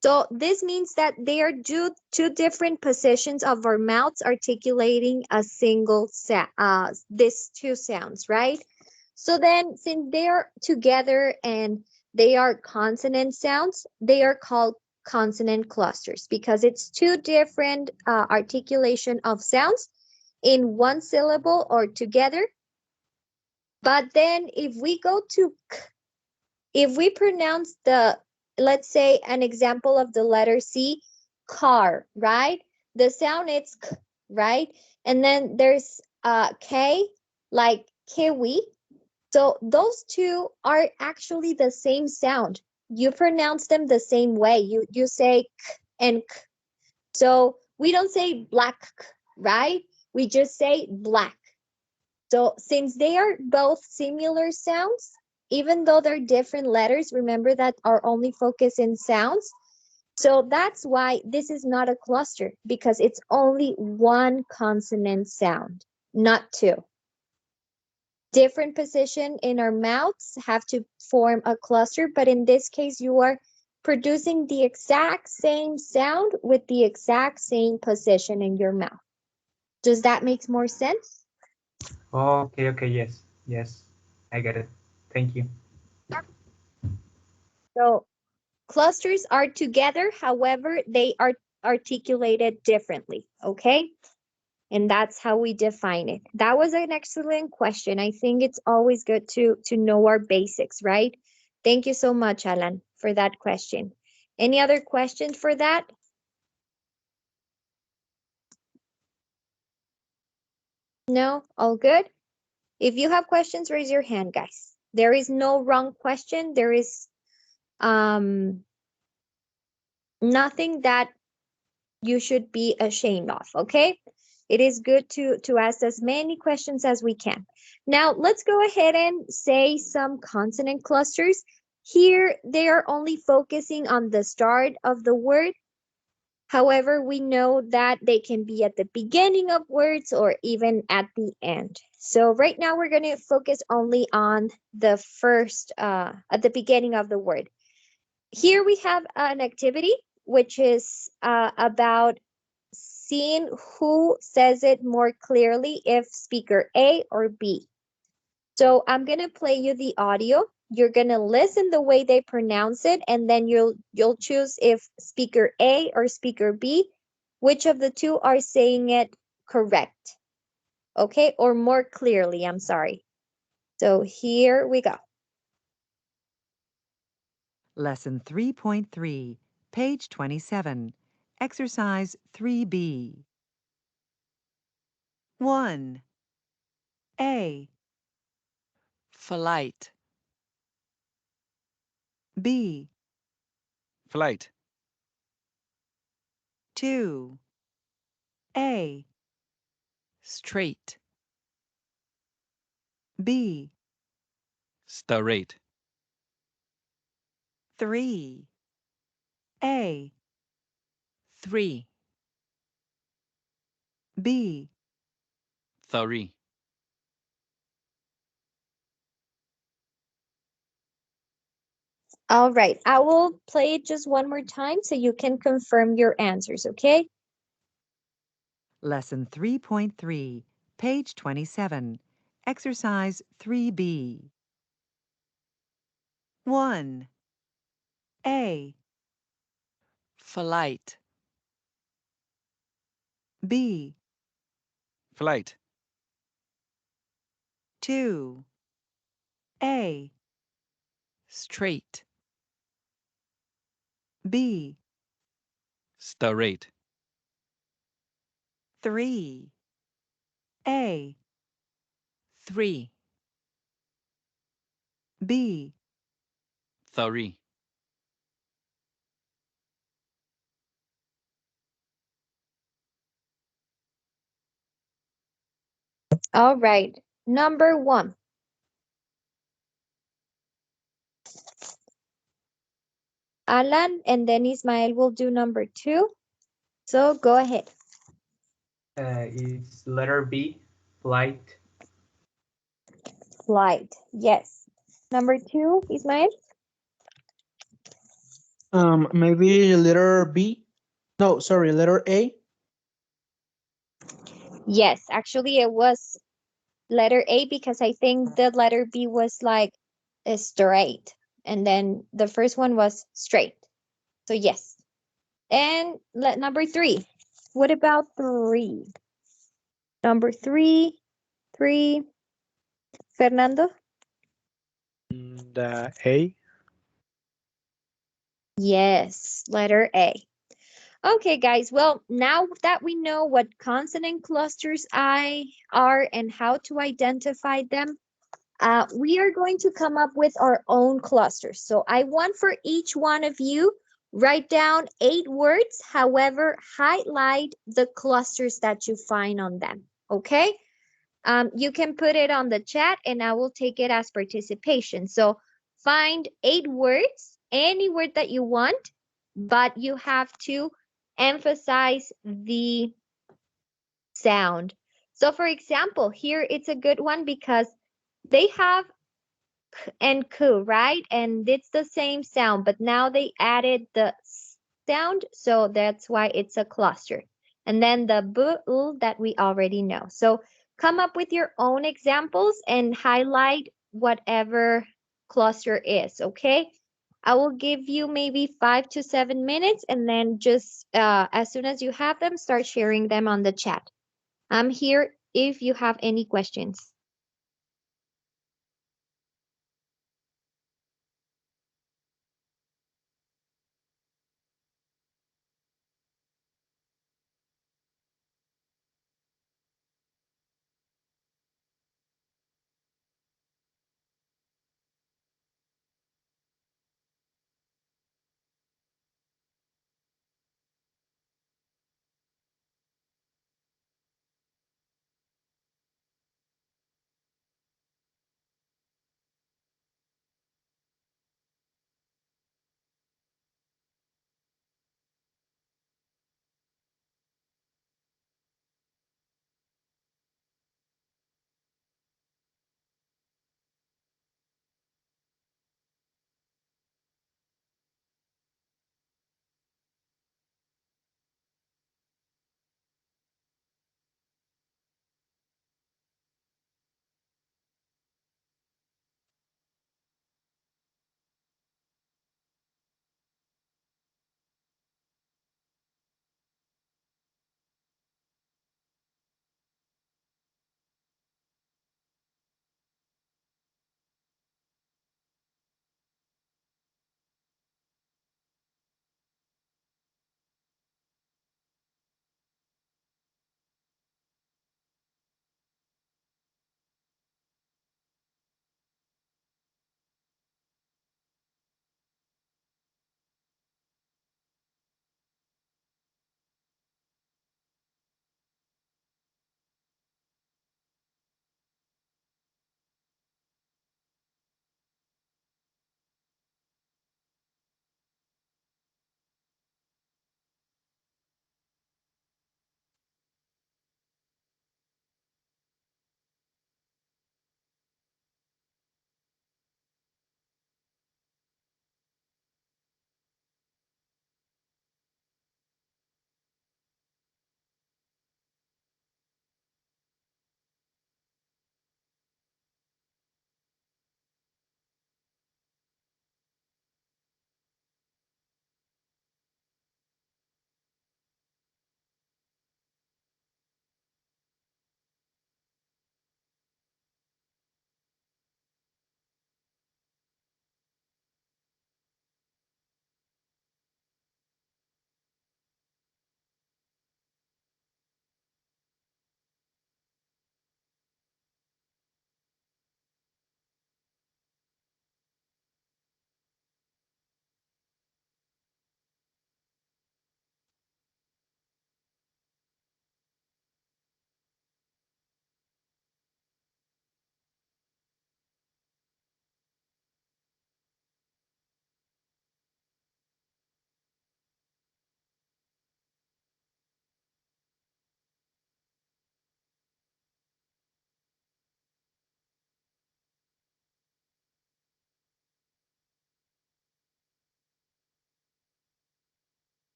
So this means that they are two different positions of our mouths articulating a single sound, these two sounds, right? So then since they are together and they are consonant sounds, they are called consonant clusters because it's two different articulation of sounds in one syllable or together. But then if we go to k, if we pronounce let's say an example of the letter C, car, right? The sound is k, right? And then there's K, like kiwi. So those two are actually the same sound. You pronounce them the same way. You say k and k. So we don't say black, right? We just say black. So since they are both similar sounds, even though they're different letters, remember that are only focused in sounds. So that's why this is not a cluster because it's only one consonant sound. not two. Different position in our mouths have to form a cluster, but in this case, you are producing the exact same sound with the exact same position in your mouth. Does that make more sense? Okay, okay, yes, yes, I get it. Thank you. So clusters are together, however, they are articulated differently, okay? And that's how we define it. That was an excellent question. I think it's always good to know our basics, right? Thank you so much, Alan, for that question. Any other questions for that? No? All good? If you have questions, raise your hand, guys. There is no wrong question. There is nothing that you should be ashamed of, okay? It is good to ask as many questions as we can. Now, let's go ahead and say some consonant clusters. Here, they are only focusing on the start of the word. However, we know that they can be at the beginning of words or even at the end. So right now, we're going to focus only on the first, at the beginning of the word. Here we have an activity, which is about seeing who says it more clearly, if speaker A or B. So I'm going to play you the audio. You're going to listen the way they pronounce it, and then you'll choose if speaker A or speaker B, which of the two are saying it correct. Okay, or more clearly, I'm sorry. So here we go. Lesson 3.3, page 27. Exercise 3B. 1. A. Flight. B. Flight. 2. A. Straight. B. Straight. 3. A. 3. B. 3. All right, I will play it just one more time so you can confirm your answers, okay? Lesson 3.3, page 27. Exercise 3B. 1. A. Flight. B. Flight. 2. A. Straight. B. Straight. 3. A. 3. B. 3. All right, number 1. Alan and then Ismael will do number 2. So go ahead. It's letter B, flight. Flight. Yes. Number 2, Ismael? Maybe letter B. No, sorry, letter A. Yes, actually it was letter A because I think the letter B was like straight. And then the first one was straight. So yes. And number 3. What about 3? Number 3. Fernando? The A. Yes, letter A. Okay, guys. Well, now that we know what consonant clusters are and how to identify them, we are going to come up with our own clusters. So I want for each one of you, write down 8 words. However, highlight the clusters that you find on them. Okay? You can put it on the chat and I will take it as participation. So find 8 words, any word that you want, but you have to emphasize the sound. So for example, here it's a good one because they have and ku, right? And it's the same sound, but now they added the sound, so that's why it's a cluster. And then the bu that we already know. So come up with your own examples and highlight whatever cluster is, okay? I will give you maybe 5 to 7 minutes and then just as soon as you have them, start sharing them on the chat. I'm here if you have any questions.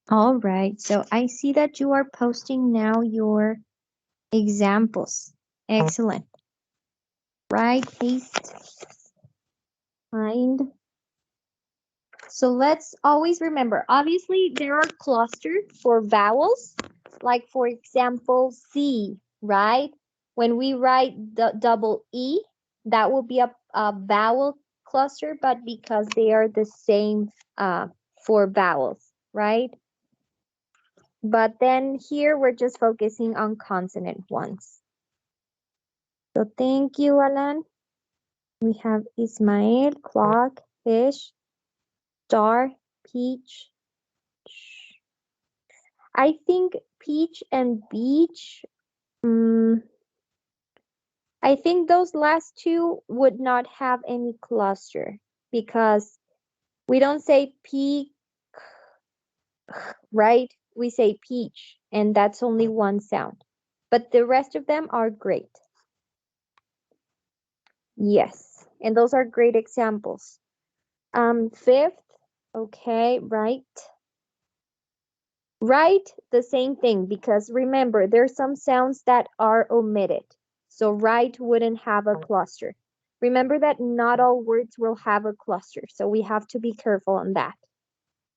All right, so I see that you are posting now your examples. Excellent. Right, paste, find. So let's always remember, obviously there are clusters for vowels, like for example, C, right? When we write the double E, that will be a vowel cluster, but because they are the same for vowels, right? But then here we're just focusing on consonant ones. So thank you, Alan. We have Ismael, clock, fish, star, peach. I think peach and beach. I think those last two would not have any cluster because we don't say peak, right? We say peach, and that's only one sound. But the rest of them are great. Yes, and those are great examples. Fifth, okay, right. Right, the same thing, because remember, there's some sounds that are omitted. So right wouldn't have a cluster. Remember that not all words will have a cluster, so we have to be careful on that.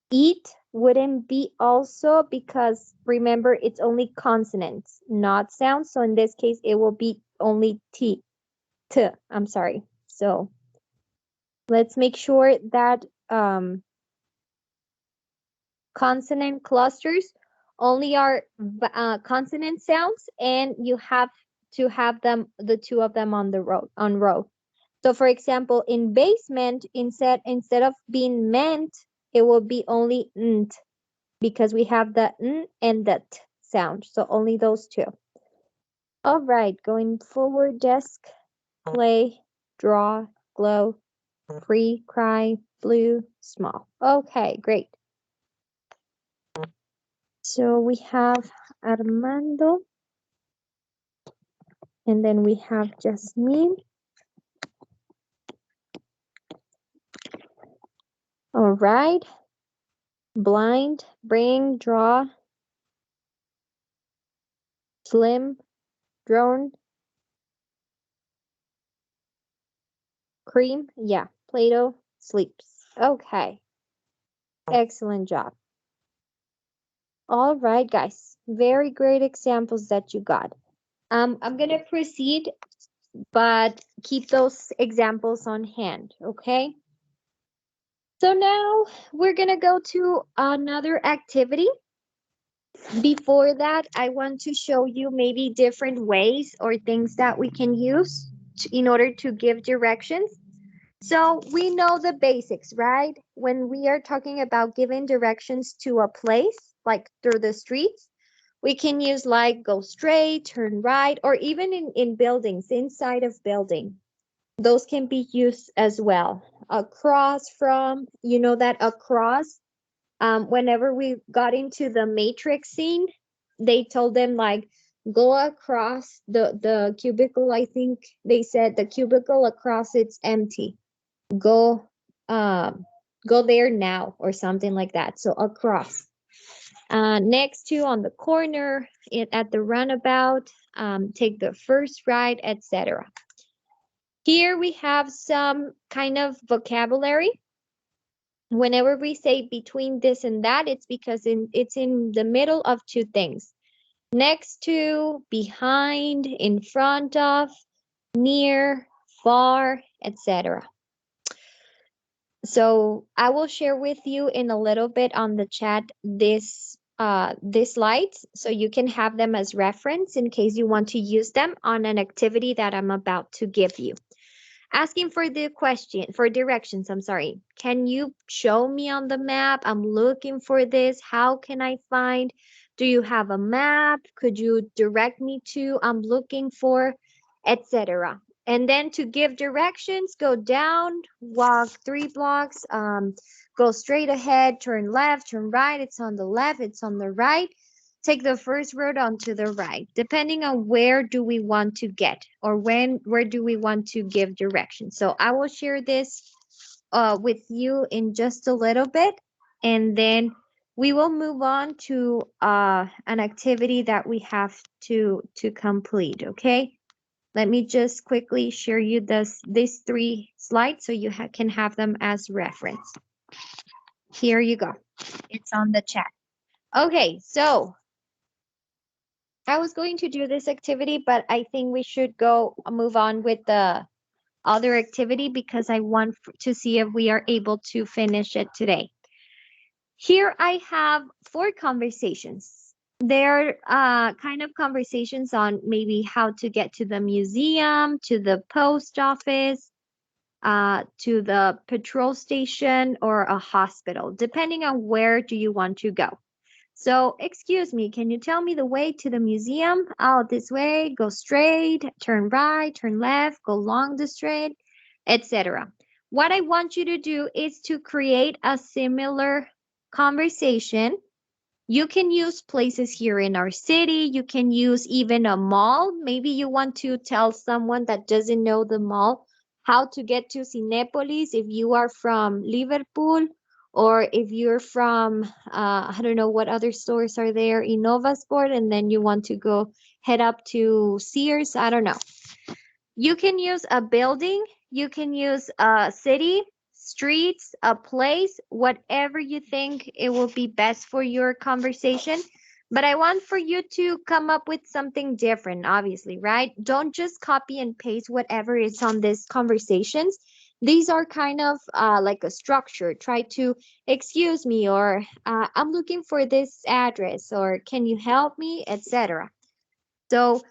Eat wouldn't be also because remember it's only consonants, not sounds. So in this case, it will be only I'm sorry. So let's make sure that consonant clusters only are consonant sounds, and you have to have them, the two of them on the row. So for example, in basement, instead of being meant, it will be only nt because we have the n and the t sound. So only those two. All right, going forward, desk, play, draw, glow, free, cry, blue, small. Okay, great. So we have Armando, and then we have Jasmine. All right. Blind, bring, draw, slim, drone, cream. Yeah, Play-Doh, sleeps. Okay. Excellent job. All right, guys. Very great examples that you got. I'm gonna proceed, but keep those examples on hand, okay? So now we're gonna go to another activity. Before that, I want to show you maybe different ways or things that we can use in order to give directions. So we know the basics, right? When we are talking about giving directions to a place, like through the streets, we can use like go straight, turn right, or even in buildings, inside of building. Those can be used as well. Across from, you know that across, whenever we got into the Matrix scene, they told them like go across the cubicle. I think they said the cubicle across it's empty. Go go there now or something like that. So across. Next to on the corner, at the runabout, take the first right, etc. Here we have some kind of vocabulary. Whenever we say between this and that, it's because it's in the middle of two things. Next to, behind, in front of, near, far, etc. So I will share with you in a little bit on the chat these slides so you can have them as reference in case you want to use them on an activity that I'm about to give you. Asking for the question, for directions, I'm sorry. Can you show me on the map? I'm looking for this. How can I find? Do you have a map? Could you direct me to? I'm looking for, etc. And then to give directions, go down, walk 3 blocks, go straight ahead, turn left, turn right. It's on the left, it's on the right. Take the first road onto the right, depending on where do we want to get or where do we want to give direction. So I will share this with you in just a little bit, and then we will move on to an activity that we have to complete, okay? Let me just quickly share you these 3 slides so you can have them as reference. Here you go. It's on the chat. Okay, so I was going to do this activity, but I think we should move on with the other activity because I want to see if we are able to finish it today. Here I have 4 conversations. They're kind of conversations on maybe how to get to the museum, to the post office, to the patrol station, or a hospital, depending on where do you want to go. So, excuse me, can you tell me the way to the museum? Oh, this way, go straight, turn right, turn left, go along the street, etc. What I want you to do is to create a similar conversation. You can use places here in our city. You can use even a mall. Maybe you want to tell someone that doesn't know the mall how to get to Cinépolis if you are from Liverpool, or if you're from, I don't know what other stores are there, Innovasport, and then you want to go head up to Sears. I don't know. You can use a building, you can use a city, streets, a place, whatever you think it will be best for your conversation. But I want for you to come up with something different, obviously, right? Don't just copy and paste whatever is on these conversations. These are kind of like a structure. Try to, excuse me, or I'm looking for this address, or can you help me, etc. So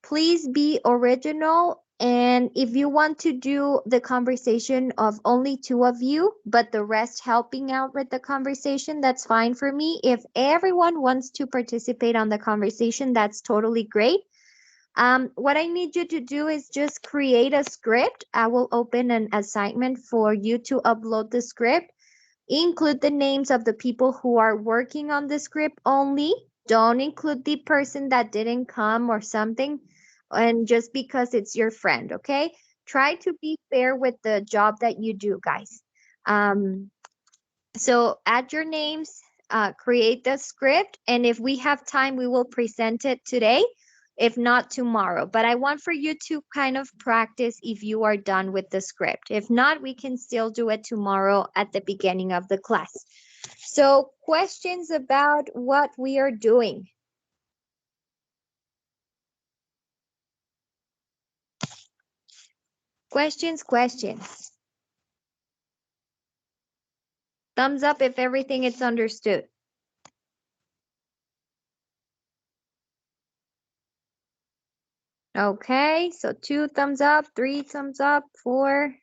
please be original. And if you want to do the conversation of only two of you, but the rest helping out with the conversation, that's fine for me. If everyone wants to participate on the conversation, that's totally great. What I need you to do is just create a script. I will open an assignment for you to upload the script. Include the names of the people who are working on the script only. Don't include the person that didn't come or something, and just because it's your friend, okay? Try to be fair with the job that you do, guys. Um, so add your names, create the script, and if we have time, we will present it today, if not tomorrow. But I want for you to kind of practice if you are done with the script. If not, we can still do it tomorrow at the beginning of the class. So questions about what we are doing? Questions. Thumbs up if everything is understood. Okay, so 2 thumbs up, 3 thumbs up, 4.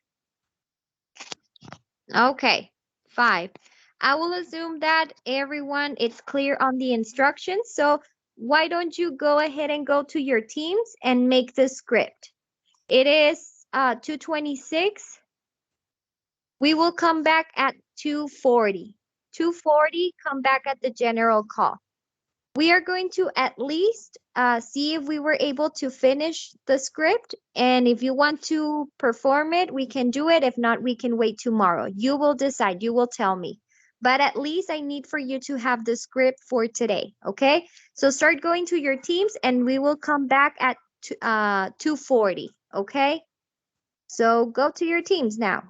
Okay, 5. I will assume that everyone is clear on the instructions. So why don't you go ahead and go to your teams and make the script. It is 2:26. We will come back at 2:40. 2:40, come back at the general call. We are going to at least see if we were able to finish the script. And if you want to perform it, we can do it. If not, we can wait tomorrow. You will decide. You will tell me. But at least I need for you to have the script for today. Okay? So start going to your teams and we will come back at 2:40. Okay? So go to your teams now.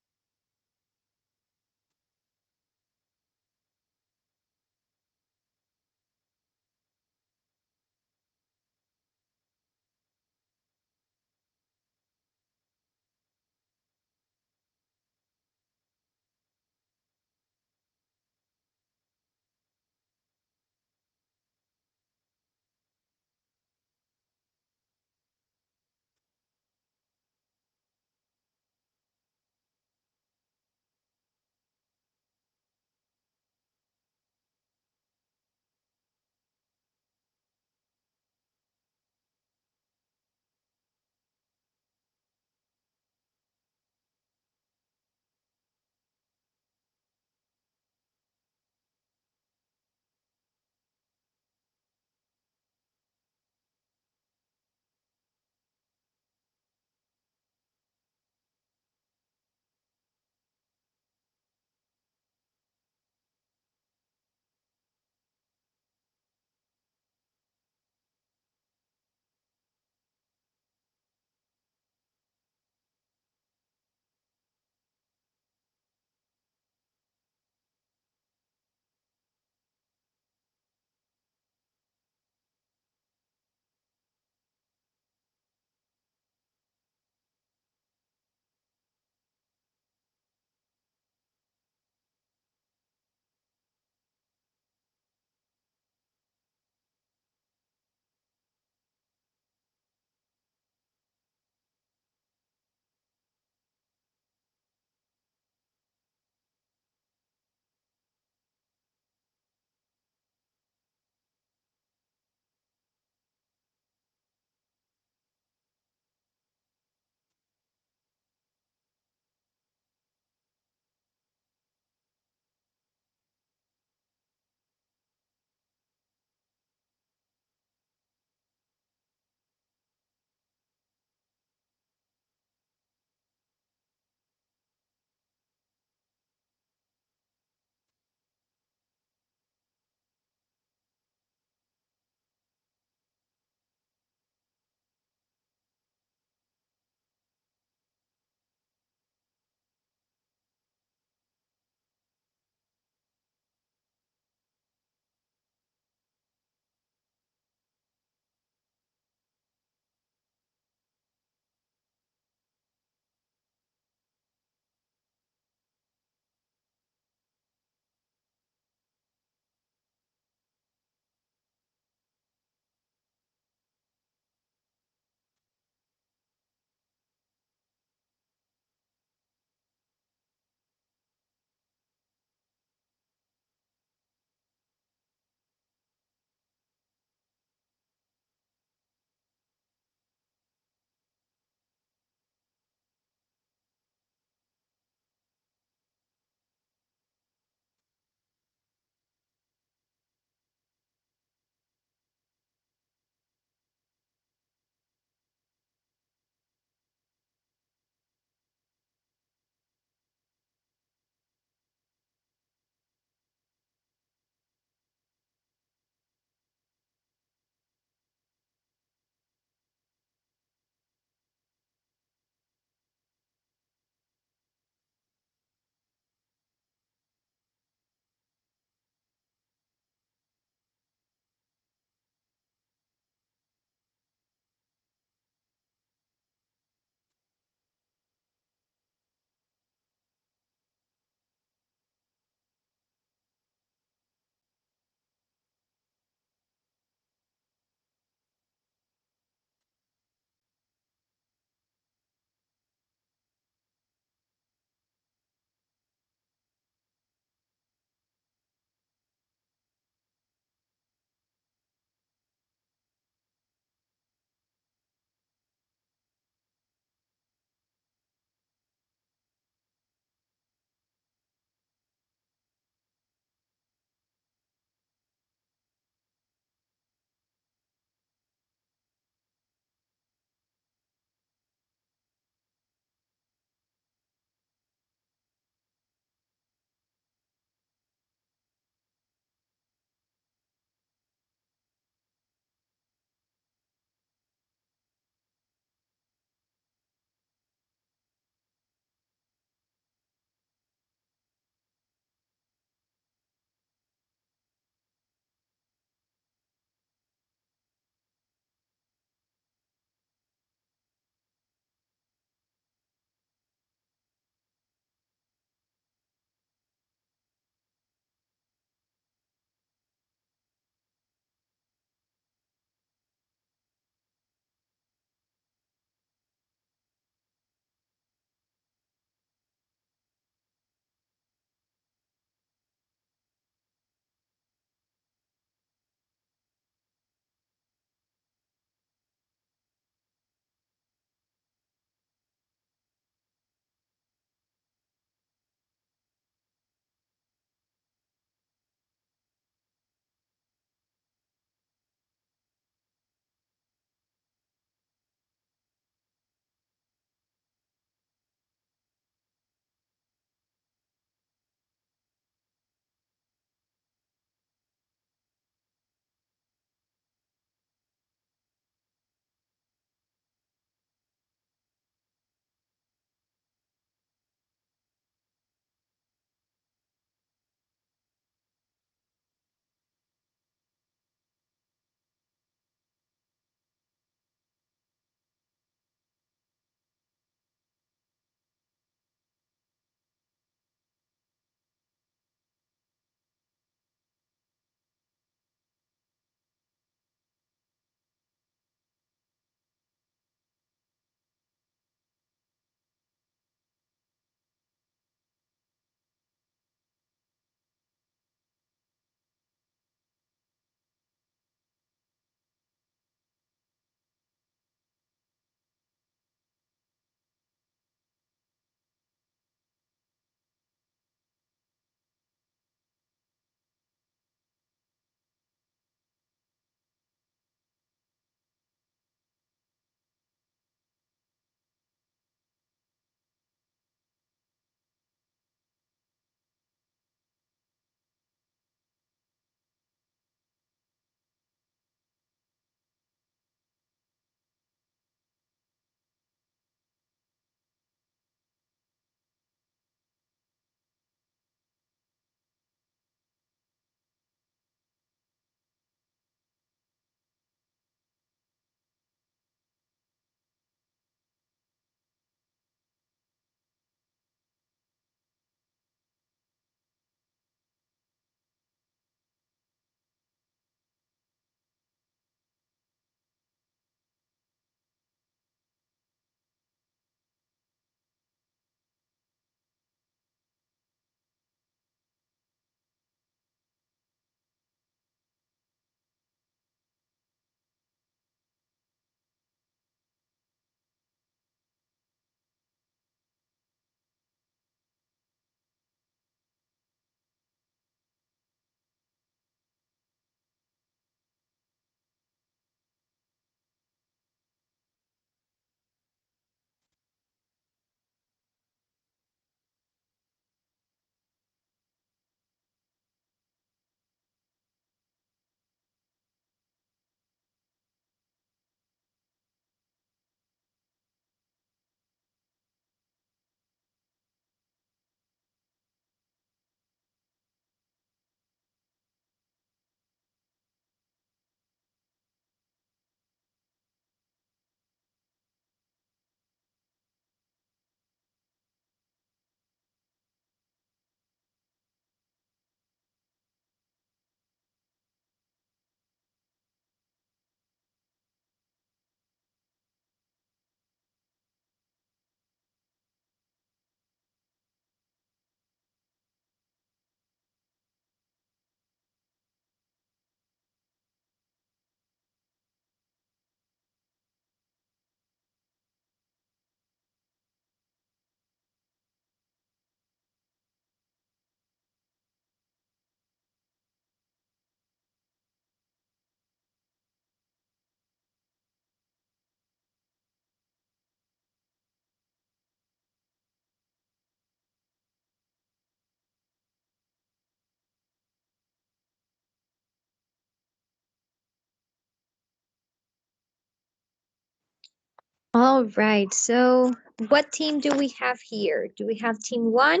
All right. So what team do we have here? Do we have team 1?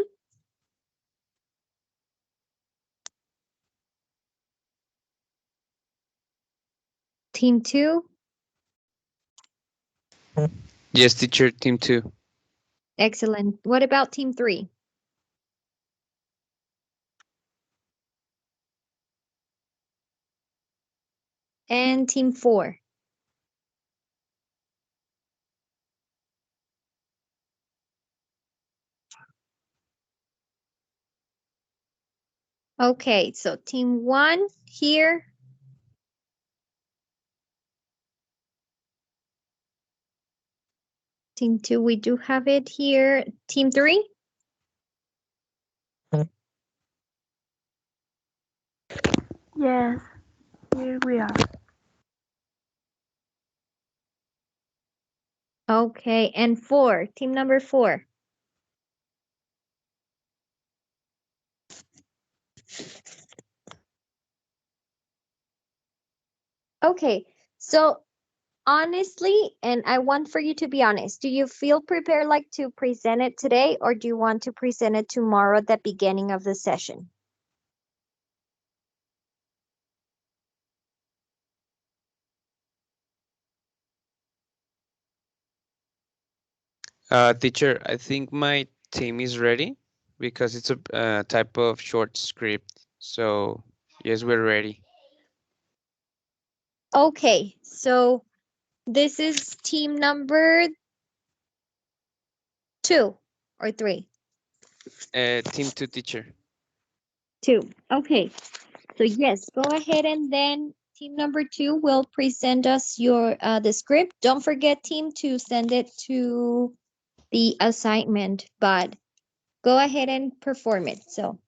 Team 2? Yes, teacher, team 2. Excellent. What about team 3? And team 4? Okay, so team 1 here. Team 2, we do have it here. Team 3? Yes, here we are. Okay, and 4, team number 4. Okay, so honestly, and I want for you to be honest, do you feel prepared like to present it today or do you want to present it tomorrow at the beginning of the session? Teacher, I think my team is ready because it's a type of short script. So, yes, we're ready. Okay, so this is team number 2 or 3? Team 2, teacher. 2. Okay, so yes, go ahead and then team number 2 will present us your the script. Don't forget team to send it to the assignment, but go ahead and perform it. So,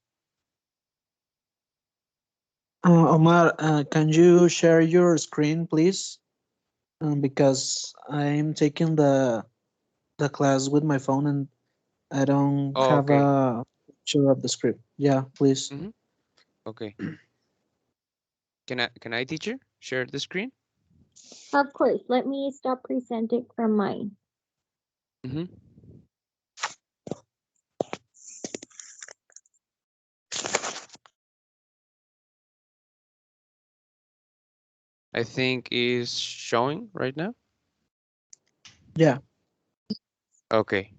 Omar, can you share your screen, please? Because I'm taking the class with my phone and I don't Oh, have okay. a picture of the script. Yeah, please. Mm-hmm. Okay. Can I, teacher, share the screen? of course, let me stop presenting from mine. Mm-hmm. I think is showing right now. Yeah. Okay.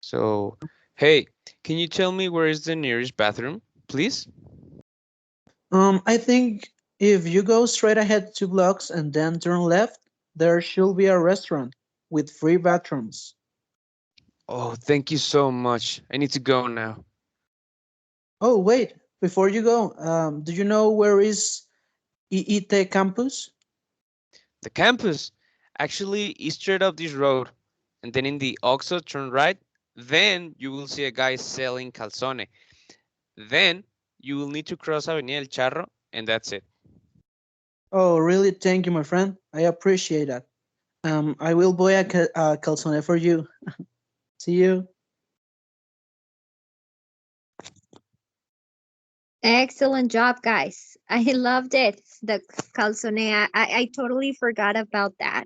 So, hey, can you tell me where is the nearest bathroom, please? I think if you go straight ahead 2 blocks and then turn left, there should be a restaurant with free bathrooms. Oh, thank you so much. I need to go now. Oh, wait, before you go, do you know where is EET campus? The campus actually is straight up this road, and then in the Oxo turn right. Then you will see a guy selling calzone. Then you will need to cross Avenida El Charro, and that's it. Oh, really? Thank you, my friend. I appreciate that. I will buy a calzone for you. See you. Excellent job, guys. I loved it. The calzone, I totally forgot about that.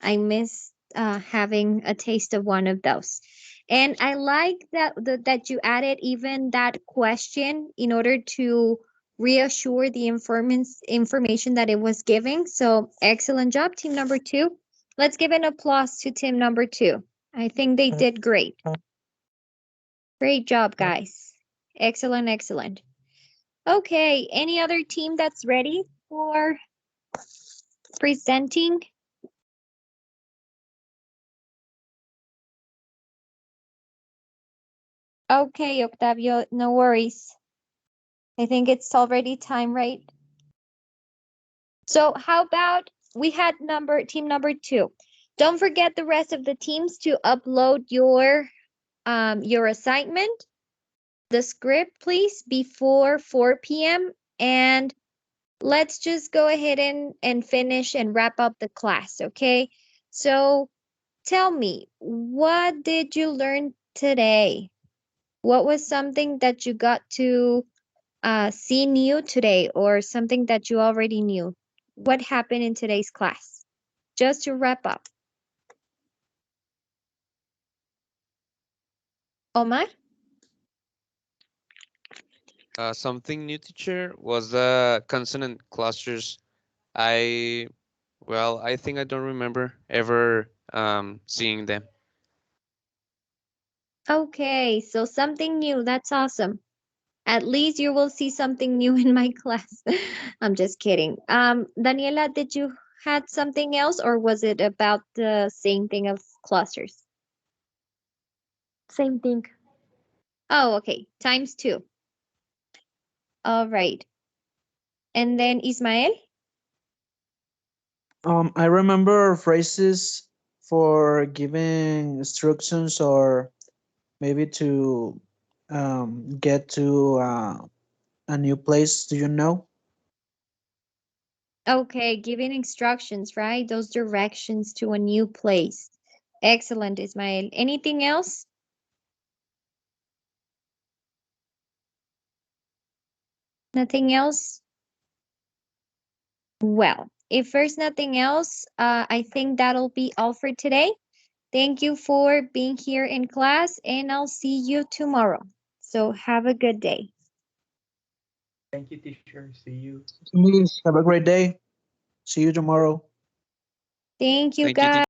I missed having a taste of one of those. And I like that you added even that question in order to reassure the information that it was giving. So excellent job, team number 2. Let's give an applause to team number 2. I think they did great. Great job, guys. Excellent, excellent. Okay, any other team that's ready for presenting? Okay, Octavio, no worries. I think it's already time, right? So how about we had team number 2. Don't forget the rest of the teams to upload your assignment, the script, please, before 4 p.m. And let's just go ahead and finish and wrap up the class, okay? So tell me, what did you learn today? What was something that you got to see new today or something that you already knew? What happened in today's class? Just to wrap up. Omar? Something new, teacher, was the consonant clusters. I, well, I think I don't remember ever seeing them. Okay, so something new. That's awesome. At least you will see something new in my class. I'm just kidding. Daniela, did you had something else or was it about the same thing of clusters? Same thing. Oh, okay. Times two. All right. And then Ismael? I remember phrases for giving instructions or maybe to get to a new place. Do you know? Okay, giving instructions, right? Those directions to a new place. Excellent, Ismael. Anything else? Nothing else? Well, if there's nothing else, I think that'll be all for today. Thank you for being here in class, and I'll see you tomorrow. So have a good day. Thank you, teacher. See you. Please have a great day. See you tomorrow. Thank you, Thank you, guys. teacher.